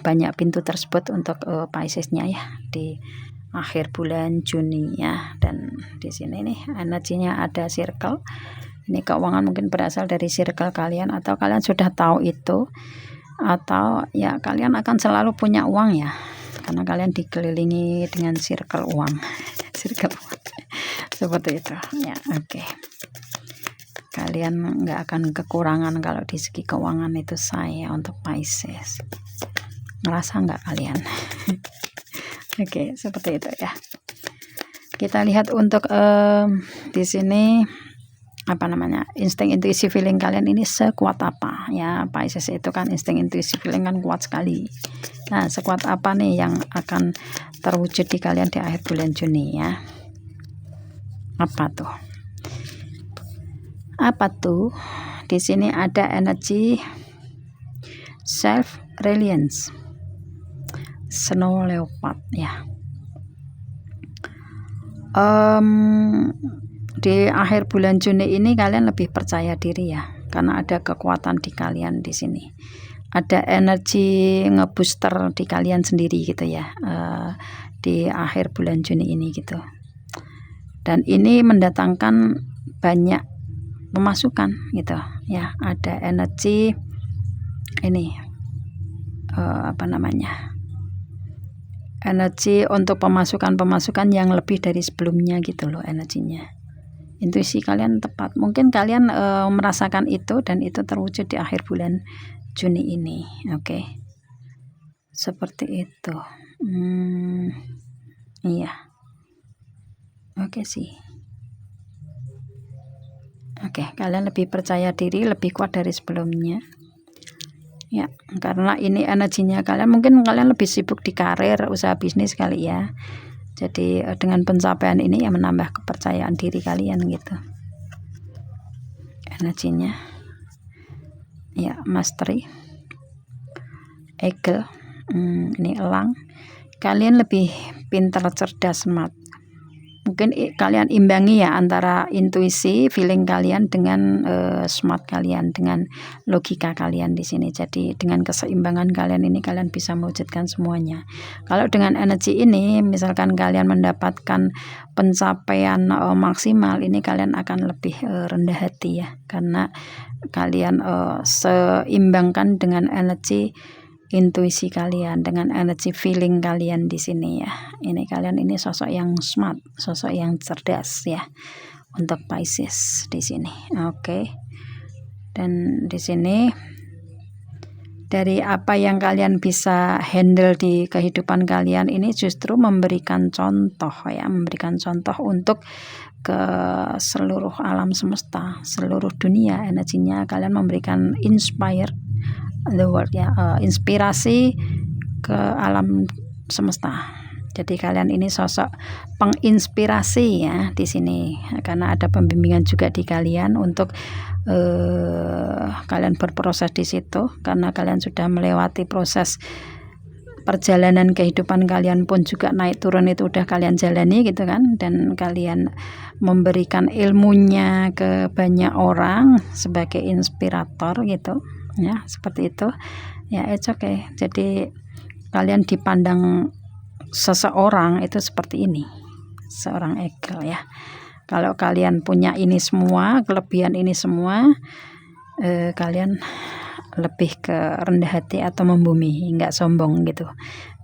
S1: banyak pintu tersebut untuk Piscesnya ya di akhir bulan Juni ya. Dan di sini nih energinya ada circle. Ini keuangan mungkin berasal dari circle kalian, atau kalian sudah tahu itu, atau ya kalian akan selalu punya uang ya, karena kalian dikelilingi dengan circle uang. Circle uang. Seperti itu ya. Oke. Kalian nggak akan kekurangan kalau di segi keuangan itu saya untuk Pisces. Ngerasa nggak kalian? Oke, seperti itu ya. Kita lihat untuk di sini insting intuisi feeling kalian ini sekuat apa ya. Pisces itu kan insting intuisi feeling kan kuat sekali. Nah, sekuat apa nih yang akan terwujud di kalian di akhir bulan Juni ya? Apa tuh? Di sini ada energi self reliance, snow leopard ya. di akhir bulan Juni ini kalian lebih percaya diri ya, karena ada kekuatan di kalian di sini. Ada energi ngebooster di kalian sendiri gitu ya, di akhir bulan Juni ini gitu. Dan ini mendatangkan banyak pemasukan gitu ya. Ada energi ini energi untuk pemasukan yang lebih dari sebelumnya gitu loh energinya. Intuisi kalian tepat, mungkin kalian merasakan itu, dan itu terwujud di akhir bulan Juni ini. Oke. Seperti itu. Iya. Oke sih. Oke, kalian lebih percaya diri, lebih kuat dari sebelumnya. Ya, karena ini energinya kalian, mungkin kalian lebih sibuk di karir, usaha bisnis kali ya. Jadi dengan pencapaian ini ya menambah kepercayaan diri kalian gitu. Energinya. Ya, mastery. Eagle. Ini elang. Kalian lebih pintar, cerdas, smart. Mungkin kalian imbangi ya antara intuisi, feeling kalian dengan smart kalian, dengan logika kalian di sini. Jadi dengan keseimbangan kalian ini kalian bisa mewujudkan semuanya. Kalau dengan energi ini, misalkan kalian mendapatkan pencapaian maksimal, ini kalian akan lebih rendah hati ya, karena kalian seimbangkan dengan energi intuisi kalian, dengan energi feeling kalian di sini ya. Ini kalian ini sosok yang smart, sosok yang cerdas ya untuk Pisces di sini. Oke. Dan di sini dari apa yang kalian bisa handle di kehidupan kalian ini justru memberikan contoh ya, memberikan contoh untuk ke seluruh alam semesta, seluruh dunia. Energinya kalian memberikan inspire the world ya, inspirasi ke alam semesta. Jadi kalian ini sosok penginspirasi ya di sini, karena ada pembimbingan juga di kalian untuk kalian berproses di situ, karena kalian sudah melewati proses perjalanan kehidupan kalian pun juga naik turun itu udah kalian jalani gitu kan, dan kalian memberikan ilmunya ke banyak orang sebagai inspirator gitu ya, seperti itu ya. It's okay. Jadi kalian dipandang seseorang itu seperti ini, seorang eagle ya. Kalau kalian punya ini semua, kelebihan ini semua, kalian lebih ke rendah hati atau membumi, nggak sombong gitu.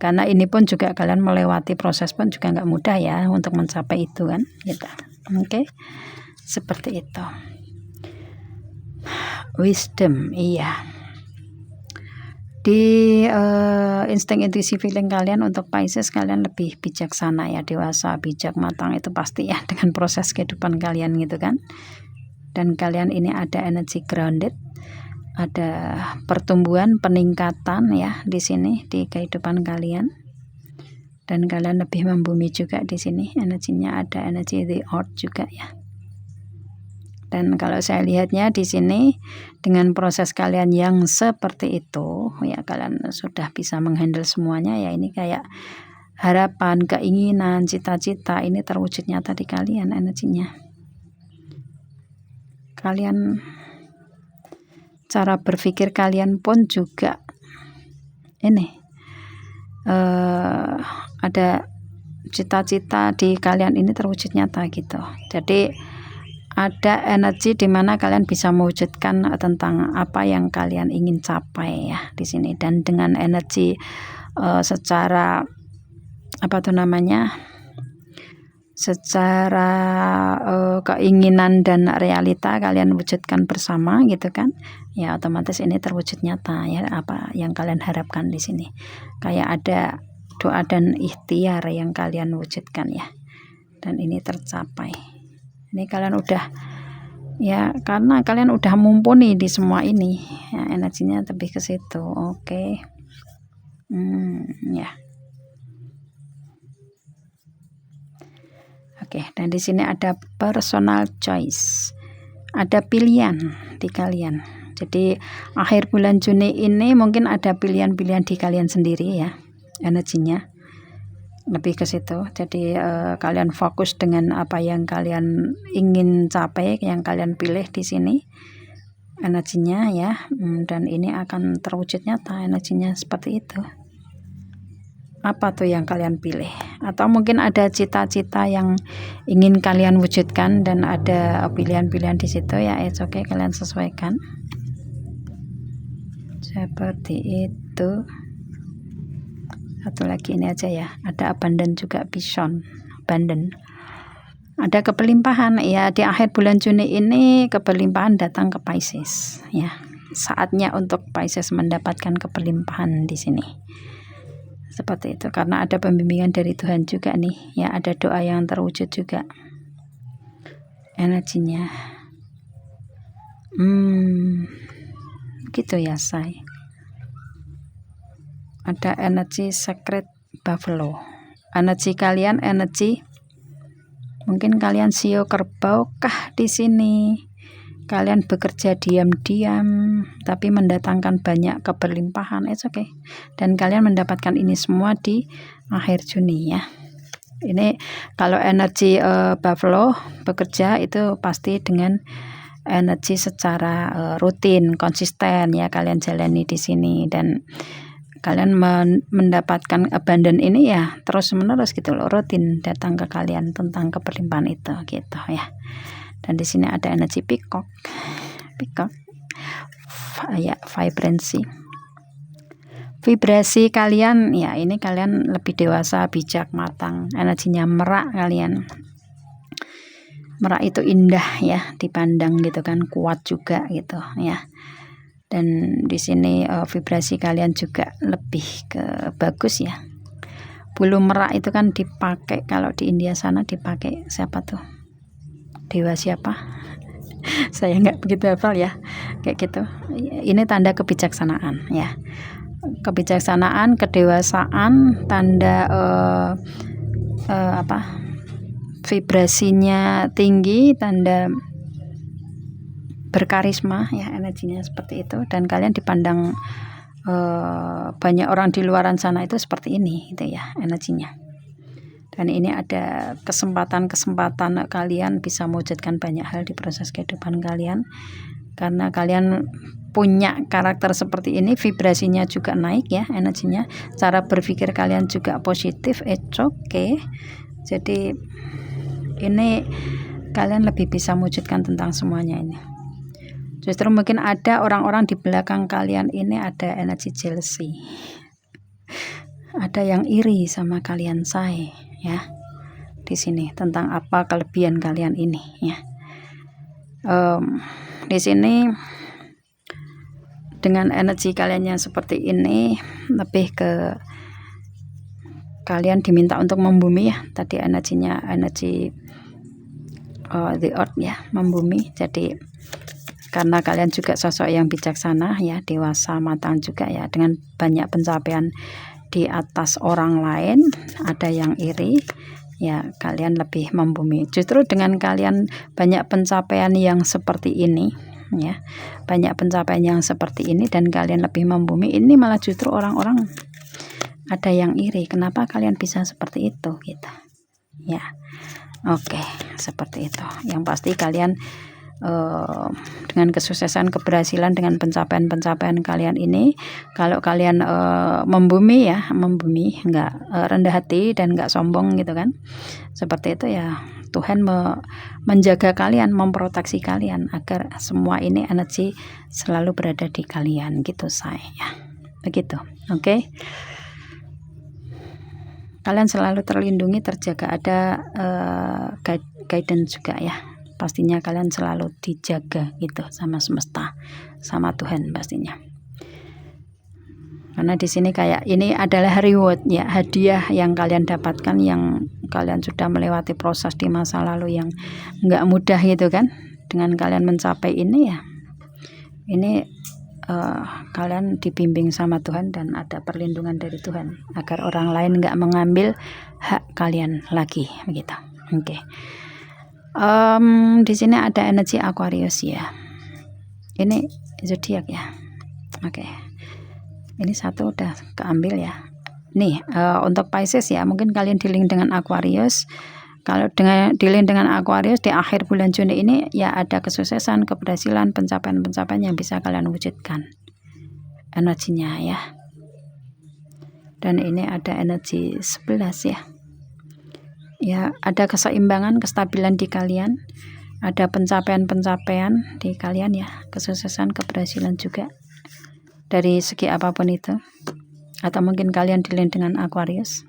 S1: Karena ini pun juga kalian melewati proses pun juga nggak mudah ya untuk mencapai itu kan gitu. Oke. Seperti itu. Wisdom, iya. Di insting intuisi feeling kalian untuk Pisces, kalian lebih bijaksana ya, dewasa, bijak, matang, itu pasti ya dengan proses kehidupan kalian gitu kan. Dan kalian ini ada energi grounded, ada pertumbuhan, peningkatan ya di sini di kehidupan kalian. Dan kalian lebih membumi juga di sini, energinya ada energi the earth juga ya. Dan kalau saya lihatnya di sini dengan proses kalian yang seperti itu ya, kalian sudah bisa menghandle semuanya ya. Ini kayak harapan, keinginan, cita-cita ini terwujud nyata di kalian energinya. Kalian, cara berpikir kalian pun juga ini ada cita-cita di kalian ini terwujud nyata gitu. Jadi ada energi di mana kalian bisa mewujudkan tentang apa yang kalian ingin capai ya di sini. Dan dengan energi secara secara keinginan dan realita kalian wujudkan bersama gitu kan ya, otomatis ini terwujud nyata ya apa yang kalian harapkan di sini. Kayak ada doa dan ikhtiar yang kalian wujudkan ya, dan ini tercapai. Ini kalian udah ya, karena kalian udah mumpuni di semua ini ya, energinya lebih ke situ. Oke. Ya. Oke, dan di sini ada personal choice. Ada pilihan di kalian. Jadi akhir bulan Juni ini mungkin ada pilihan-pilihan di kalian sendiri ya, energinya. lebih ke situ. Jadi kalian fokus dengan apa yang kalian ingin capai, yang kalian pilih di sini energinya ya. Dan ini akan terwujud nyata energinya seperti itu. Apa tuh yang kalian pilih? Atau mungkin ada cita-cita yang ingin kalian wujudkan dan ada pilihan-pilihan di situ ya, it's okay, kalian sesuaikan. Seperti itu. Satu lagi ini aja ya, ada abundant juga, vision, abundant. Ada kepelimpahan ya, di akhir bulan Juni ini kepelimpahan datang ke Pisces ya. Saatnya untuk Pisces mendapatkan kepelimpahan di sini. Seperti itu, karena ada pembimbingan dari Tuhan juga nih ya, ada doa yang terwujud juga energinya. Gitu ya, say. Ada energi secret buffalo. Energi kalian, energi mungkin kalian sio kerbau kah di sini. Kalian bekerja diam-diam tapi mendatangkan banyak keberlimpahan, it's okay. Dan kalian mendapatkan ini semua di akhir Juni ya. Ini kalau energi buffalo bekerja itu pasti dengan energi secara rutin, konsisten ya, kalian jalani di sini, dan kalian mendapatkan abundant ini ya terus menerus gitu loh, rutin datang ke kalian tentang keberlimpahan itu gitu ya. Dan di sini ada energi peacock ya, vibrasi kalian ya, ini kalian lebih dewasa, bijak, matang. Energinya merak kalian. Merak itu indah ya dipandang gitu kan, kuat juga gitu ya. Dan di sini vibrasi kalian juga lebih ke bagus ya. Bulu merak itu kan dipakai, kalau di India sana dipakai siapa tuh? Dewa siapa? Saya nggak begitu hafal ya, kayak gitu. Ini tanda kebijaksanaan ya, kebijaksanaan, kedewasaan, tanda vibrasinya tinggi, tanda berkarisma ya, energinya seperti itu. Dan kalian dipandang banyak orang di luaran sana itu seperti ini gitu ya energinya. Dan ini ada kesempatan kalian bisa mewujudkan banyak hal di proses kehidupan kalian, karena kalian punya karakter seperti ini, vibrasinya juga naik ya energinya, cara berpikir kalian juga positif, it's okay. Jadi ini kalian lebih bisa mewujudkan tentang semuanya ini. Justru mungkin ada orang-orang di belakang kalian ini ada energi jealousy, ada yang iri sama kalian, say ya, di sini tentang apa kelebihan kalian ini ya. Di sini dengan energi kalian yang seperti ini, lebih ke kalian diminta untuk membumi ya. Tadi energinya energi the earth ya, membumi. Jadi karena kalian juga sosok yang bijaksana ya, dewasa, matang juga ya, dengan banyak pencapaian di atas orang lain, ada yang iri ya, kalian lebih membumi. Justru dengan kalian banyak pencapaian yang seperti ini ya, banyak pencapaian yang seperti ini dan kalian lebih membumi, ini malah justru orang-orang ada yang iri, kenapa kalian bisa seperti itu gitu ya. Oke, seperti itu. Yang pasti kalian dengan kesuksesan, keberhasilan, dengan pencapaian-pencapaian kalian ini, kalau kalian membumi ya, membumi, nggak rendah hati dan nggak sombong gitu kan, seperti itu ya, Tuhan menjaga kalian, memproteksi kalian agar semua ini energi selalu berada di kalian gitu, saya begitu. Oke. Kalian selalu terlindungi, terjaga, ada guidance juga ya. Pastinya kalian selalu dijaga gitu sama semesta, sama Tuhan pastinya. Karena di sini kayak ini adalah reward ya, hadiah yang kalian dapatkan, yang kalian sudah melewati proses di masa lalu yang nggak mudah gitu kan. Dengan kalian mencapai ini ya, ini kalian dibimbing sama Tuhan dan ada perlindungan dari Tuhan agar orang lain nggak mengambil hak kalian lagi begitu. Oke. Di sini ada energi Aquarius ya. Ini zodiak ya. Oke. Ini satu udah keambil ya. nih untuk Pisces ya, mungkin kalian dealing dengan Aquarius. Kalau dengan dealing dengan Aquarius di akhir bulan Juni ini ya ada kesuksesan, keberhasilan, pencapaian-pencapaian yang bisa kalian wujudkan energinya ya. Dan ini ada energi 11 ya. Ya, ada keseimbangan, kestabilan di kalian. Ada pencapaian-pencapaian di kalian ya, kesuksesan, keberhasilan juga dari segi apapun itu. Atau mungkin kalian dealing dengan Aquarius.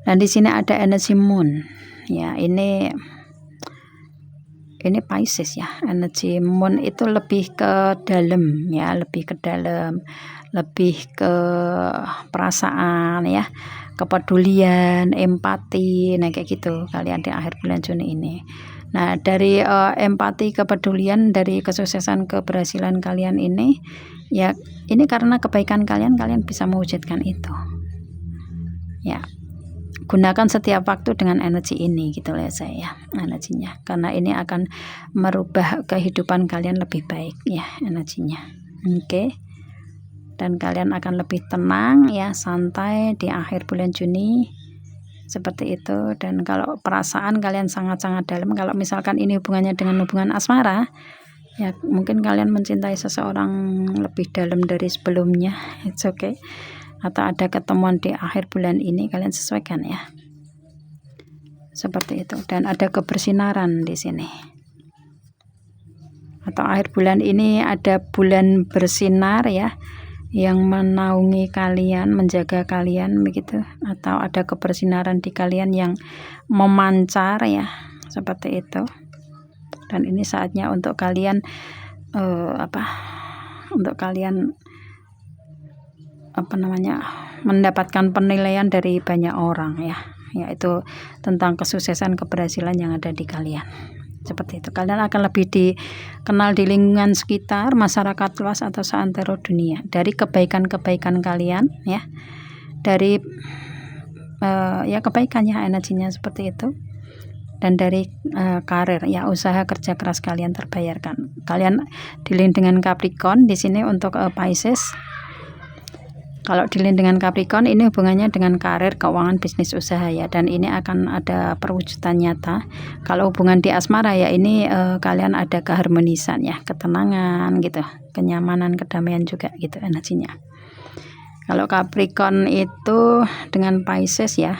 S1: Dan di sini ada energi moon. Ya, ini Pisces ya. Energi moon itu lebih ke dalam ya, lebih ke dalam, lebih ke perasaan ya, kepedulian, empati, nah kayak gitu kalian di akhir bulan Juni ini. Nah, dari empati, kepedulian, dari kesuksesan, keberhasilan kalian ini ya, ini karena kebaikan kalian bisa mewujudkan itu. Ya. Gunakan setiap waktu dengan energi ini gitu ya saya, energinya, karena ini akan merubah kehidupan kalian lebih baik ya energinya. Oke. Dan kalian akan lebih tenang ya, santai di akhir bulan Juni seperti itu. Dan kalau perasaan kalian sangat-sangat dalam, kalau misalkan ini hubungannya dengan hubungan asmara ya, mungkin kalian mencintai seseorang lebih dalam dari sebelumnya, it's okay. Atau ada ketemuan di akhir bulan ini, kalian sesuaikan ya, seperti itu. Dan ada kebersinaran di sini, atau akhir bulan ini ada bulan bersinar ya, yang menaungi kalian, menjaga kalian begitu. Atau ada kebersinaran di kalian yang memancar ya, seperti itu. Dan ini saatnya untuk kalian untuk kalian mendapatkan penilaian dari banyak orang ya, yaitu tentang kesuksesan, keberhasilan yang ada di kalian. Seperti itu. Kalian akan lebih dikenal di lingkungan sekitar, masyarakat luas atau seantero dunia dari kebaikan-kebaikan kalian ya. Dari ya kebaikannya, energinya seperti itu. Dan dari karir ya, usaha kerja keras kalian terbayarkan. Kalian dealing dengan Capricorn di sini untuk Pisces. Kalau dealing dengan Capricorn ini hubungannya dengan karir, keuangan, bisnis, usaha ya, dan ini akan ada perwujudan nyata. Kalau hubungan di asmara ya, ini kalian ada keharmonisan ya, ketenangan gitu, kenyamanan, kedamaian juga gitu energinya. Kalau Capricorn itu dengan Pisces ya,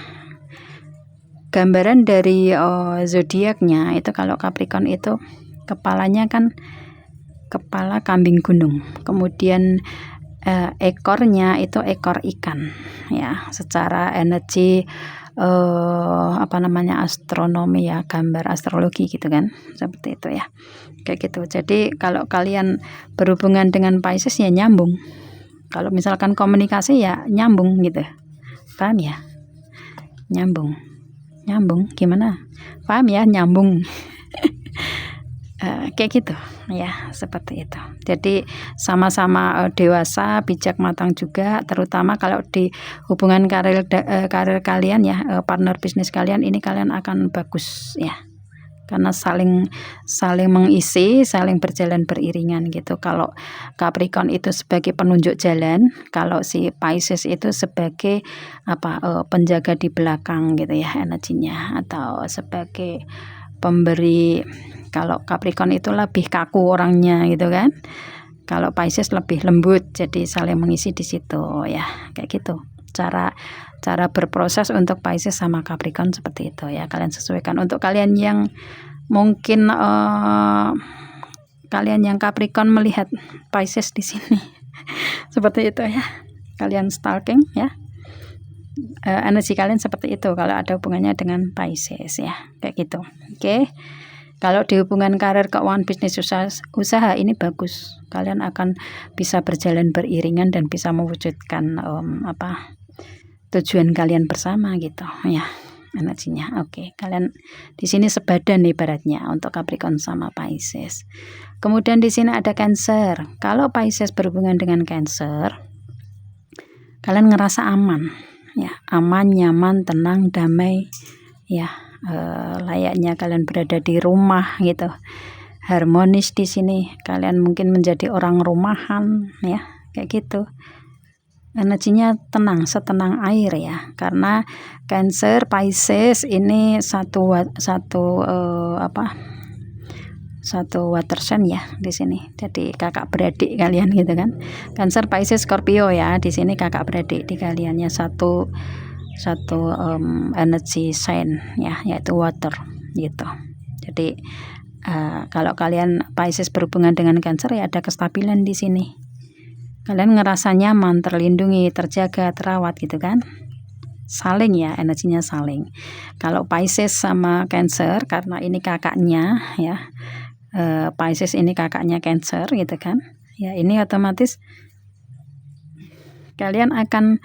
S1: gambaran dari zodiaknya itu, kalau Capricorn itu kepalanya kan kepala kambing gunung, kemudian ekornya itu ekor ikan ya, secara energi astronomi ya, gambar astrologi gitu kan, seperti itu ya, kayak gitu. Jadi kalau kalian berhubungan dengan Pisces ya nyambung, kalau misalkan komunikasi ya nyambung gitu, paham ya, nyambung gimana, paham ya, nyambung. Kayak gitu ya, seperti itu. Jadi sama-sama dewasa, bijak, matang juga, terutama kalau di hubungan karir kalian ya, partner bisnis kalian ini, kalian akan bagus ya, karena saling mengisi, saling berjalan beriringan gitu. Kalau Capricorn itu sebagai penunjuk jalan, kalau si Pisces itu sebagai penjaga di belakang gitu ya energinya, atau sebagai pemberi. Kalau Capricorn itu lebih kaku orangnya gitu kan, kalau Pisces lebih lembut, jadi saling mengisi di situ ya, kayak gitu. Cara berproses untuk Pisces sama Capricorn seperti itu ya, kalian sesuaikan. Untuk kalian yang mungkin kalian yang Capricorn melihat Pisces di sini seperti itu ya, kalian stalking ya, energi kalian seperti itu kalau ada hubungannya dengan Pisces ya, kayak gitu. Oke. Kalau di hubungan karir, keuangan, bisnis, usaha ini bagus. Kalian akan bisa berjalan beriringan dan bisa mewujudkan tujuan kalian bersama gitu ya, energinya. Oke, kalian di sini sebadan ibaratnya untuk Capricorn sama Pisces. Kemudian di sini ada Cancer. Kalau Pisces berhubungan dengan Cancer, kalian ngerasa aman ya, aman, nyaman, tenang, damai ya. Layaknya kalian berada di rumah gitu, harmonis di sini. Kalian mungkin menjadi orang rumahan ya, kayak gitu. energinya tenang, setenang air ya, karena Cancer, Pisces ini satu water sign ya di sini. Jadi kakak beradik kalian gitu kan. Cancer, Pisces, Scorpio ya. Di sini kakak beradik di kaliannya satu energy sign ya, yaitu water gitu. Jadi kalau kalian Pisces berhubungan dengan Cancer ya ada kestabilan di sini. Kalian ngerasa nyaman, terlindungi, terjaga, terawat gitu kan. Saling ya, energinya saling. Kalau Pisces sama Cancer, karena ini kakaknya ya, Pisces ini kakaknya Cancer gitu kan ya, ini otomatis kalian akan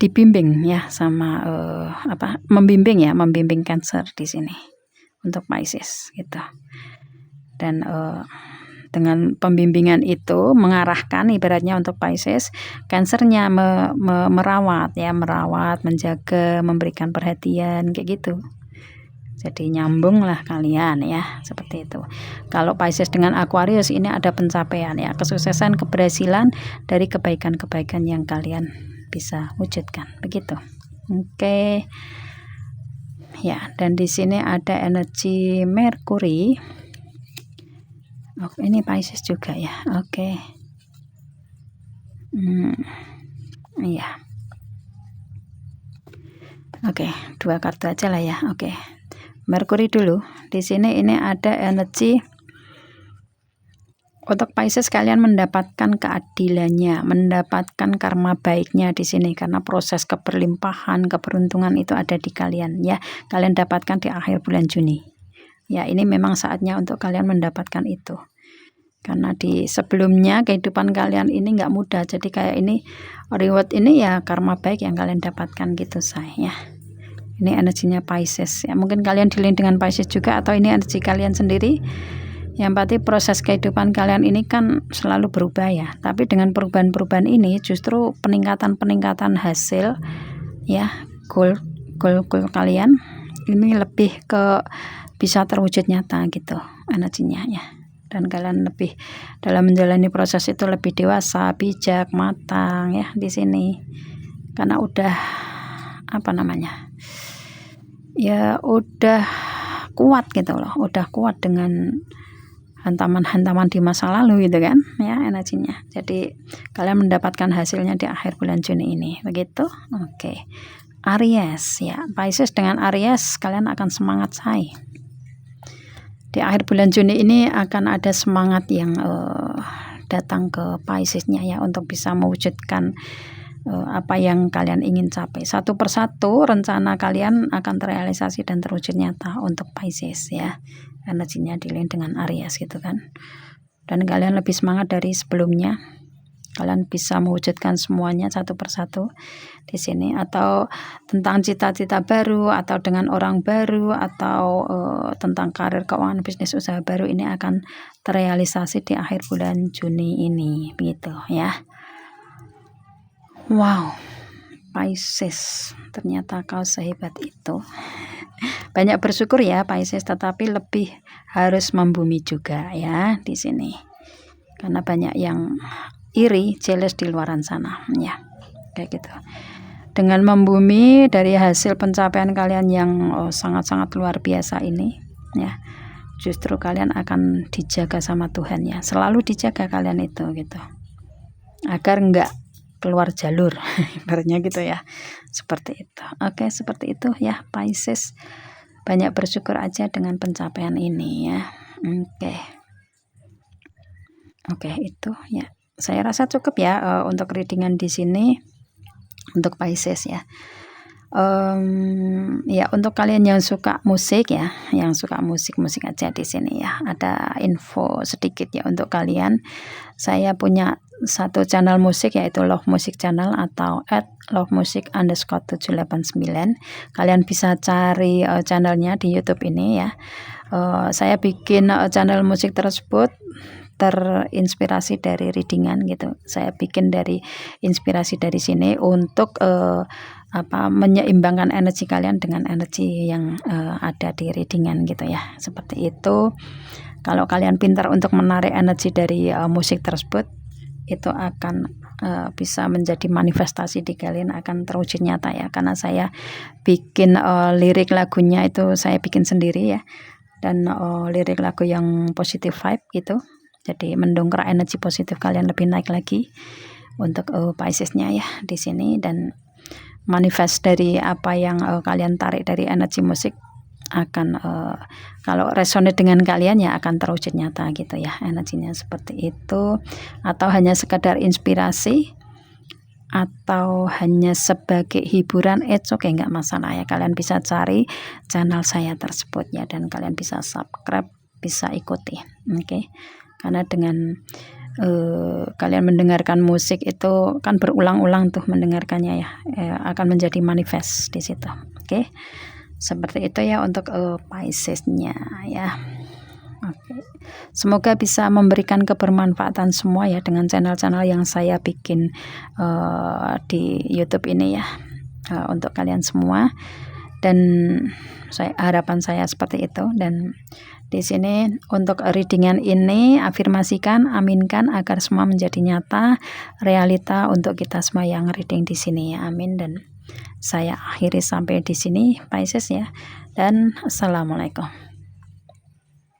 S1: dibimbing ya sama membimbing Cancer di sini untuk Pisces gitu. Dan dengan pembimbingan itu mengarahkan ibaratnya untuk Pisces, Cancernya merawat, menjaga, memberikan perhatian kayak gitu. Jadi nyambung lah kalian ya, seperti itu. Kalau Pisces dengan Aquarius ini ada pencapaian ya, kesuksesan, keberhasilan dari kebaikan-kebaikan yang kalian bisa wujudkan, begitu. Oke. Ya, dan di sini ada energi Merkuri. Oh, ini Pisces juga ya. Oke. Iya. Oke, 2 kartu aja lah ya. Oke. Merkuri dulu. Di sini ini ada energi untuk Pisces, kalian mendapatkan keadilannya, mendapatkan karma baiknya di sini karena proses keberlimpahan, keberuntungan itu ada di kalian ya. Kalian dapatkan di akhir bulan Juni. Ya, ini memang saatnya untuk kalian mendapatkan itu. Karena di sebelumnya kehidupan kalian ini nggak mudah, jadi kayak ini reward ini ya karma baik yang kalian dapatkan gitu saya. Ini energinya Pisces ya, mungkin kalian dealing dengan Pisces juga atau ini energi kalian sendiri. Yang pasti proses kehidupan kalian ini kan selalu berubah ya, tapi dengan perubahan-perubahan ini justru peningkatan hasil ya, goal kalian ini lebih ke bisa terwujud nyata gitu energinya ya. Dan kalian lebih dalam menjalani proses itu lebih dewasa, bijak, matang ya di sini. Karena udah ya udah kuat gitu loh, udah kuat dengan hantaman-hantaman di masa lalu gitu kan ya energinya. Jadi kalian mendapatkan hasilnya di akhir bulan Juni ini, begitu. Oke. Aries ya, Pisces dengan Aries kalian akan semangat say. Di akhir bulan Juni ini akan ada semangat yang datang ke Piscesnya ya, untuk bisa mewujudkan apa yang kalian ingin capai. Satu persatu rencana kalian akan terrealisasi dan terwujud nyata untuk Pisces ya. Energinya dilink dengan Aries gitu kan. Dan kalian lebih semangat dari sebelumnya. Kalian bisa mewujudkan semuanya satu persatu di sini, atau tentang cita-cita baru, atau dengan orang baru, atau tentang karir, keuangan, bisnis, usaha baru ini akan terrealisasi di akhir bulan Juni ini, begitu ya. Wow, Pisces, ternyata kau sehebat itu. Banyak bersyukur ya Pisces, tetapi lebih harus membumi juga ya di sini. Karena banyak yang iri, jealous di luaran sana ya, kayak gitu. Dengan membumi dari hasil pencapaian kalian yang sangat-sangat luar biasa ini ya, justru kalian akan dijaga sama Tuhan ya, selalu dijaga kalian itu gitu, agar enggak keluar jalur ibaratnya gitu ya, seperti itu. Oke, seperti itu ya Pisces, banyak bersyukur aja dengan pencapaian ini ya. Oke, itu ya. Saya rasa cukup ya untuk readingan di sini untuk Pisces ya. Ya untuk kalian yang suka musik ya, yang suka musik aja di sini ya. Ada info sedikit ya untuk kalian. Saya punya satu channel musik yaitu Love Music Channel atau @lovemusic_789. Kalian bisa cari channelnya di YouTube ini ya. Saya bikin channel musik tersebut terinspirasi dari readingan gitu. Saya bikin dari inspirasi dari sini untuk menyeimbangkan energi kalian dengan energi yang ada di readingan gitu ya. Seperti itu. Kalau kalian pintar untuk menarik energi dari musik tersebut, itu akan bisa menjadi manifestasi di kalian, akan terwujud nyata ya, karena saya bikin lirik lagunya itu saya bikin sendiri ya, dan lirik lagu yang positive vibe gitu, jadi mendongkrak energi positif kalian lebih naik lagi untuk Piscesnya ya di sini, dan manifest dari apa yang kalian tarik dari energi musik akan kalau resonate dengan kalian ya akan terwujud nyata gitu ya, energinya seperti itu. Atau hanya sekadar inspirasi atau hanya sebagai hiburan, it's okay, nggak masalah ya, kalian bisa cari channel saya tersebut ya, dan kalian bisa subscribe, bisa ikuti, oke. Karena dengan kalian mendengarkan musik itu kan berulang-ulang tuh mendengarkannya ya, akan menjadi manifest di situ, oke. Seperti itu ya untuk Piscesnya ya. Oke. Semoga bisa memberikan kebermanfaatan semua ya dengan channel-channel yang saya bikin di YouTube ini ya, untuk kalian semua, dan harapan saya seperti itu. Dan di sini untuk readingan ini afirmasikan, aminkan agar semua menjadi nyata, realita untuk kita semua yang reading di sini ya, amin. Dan saya akhiri sampai di sini Pisces ya, dan assalamualaikum.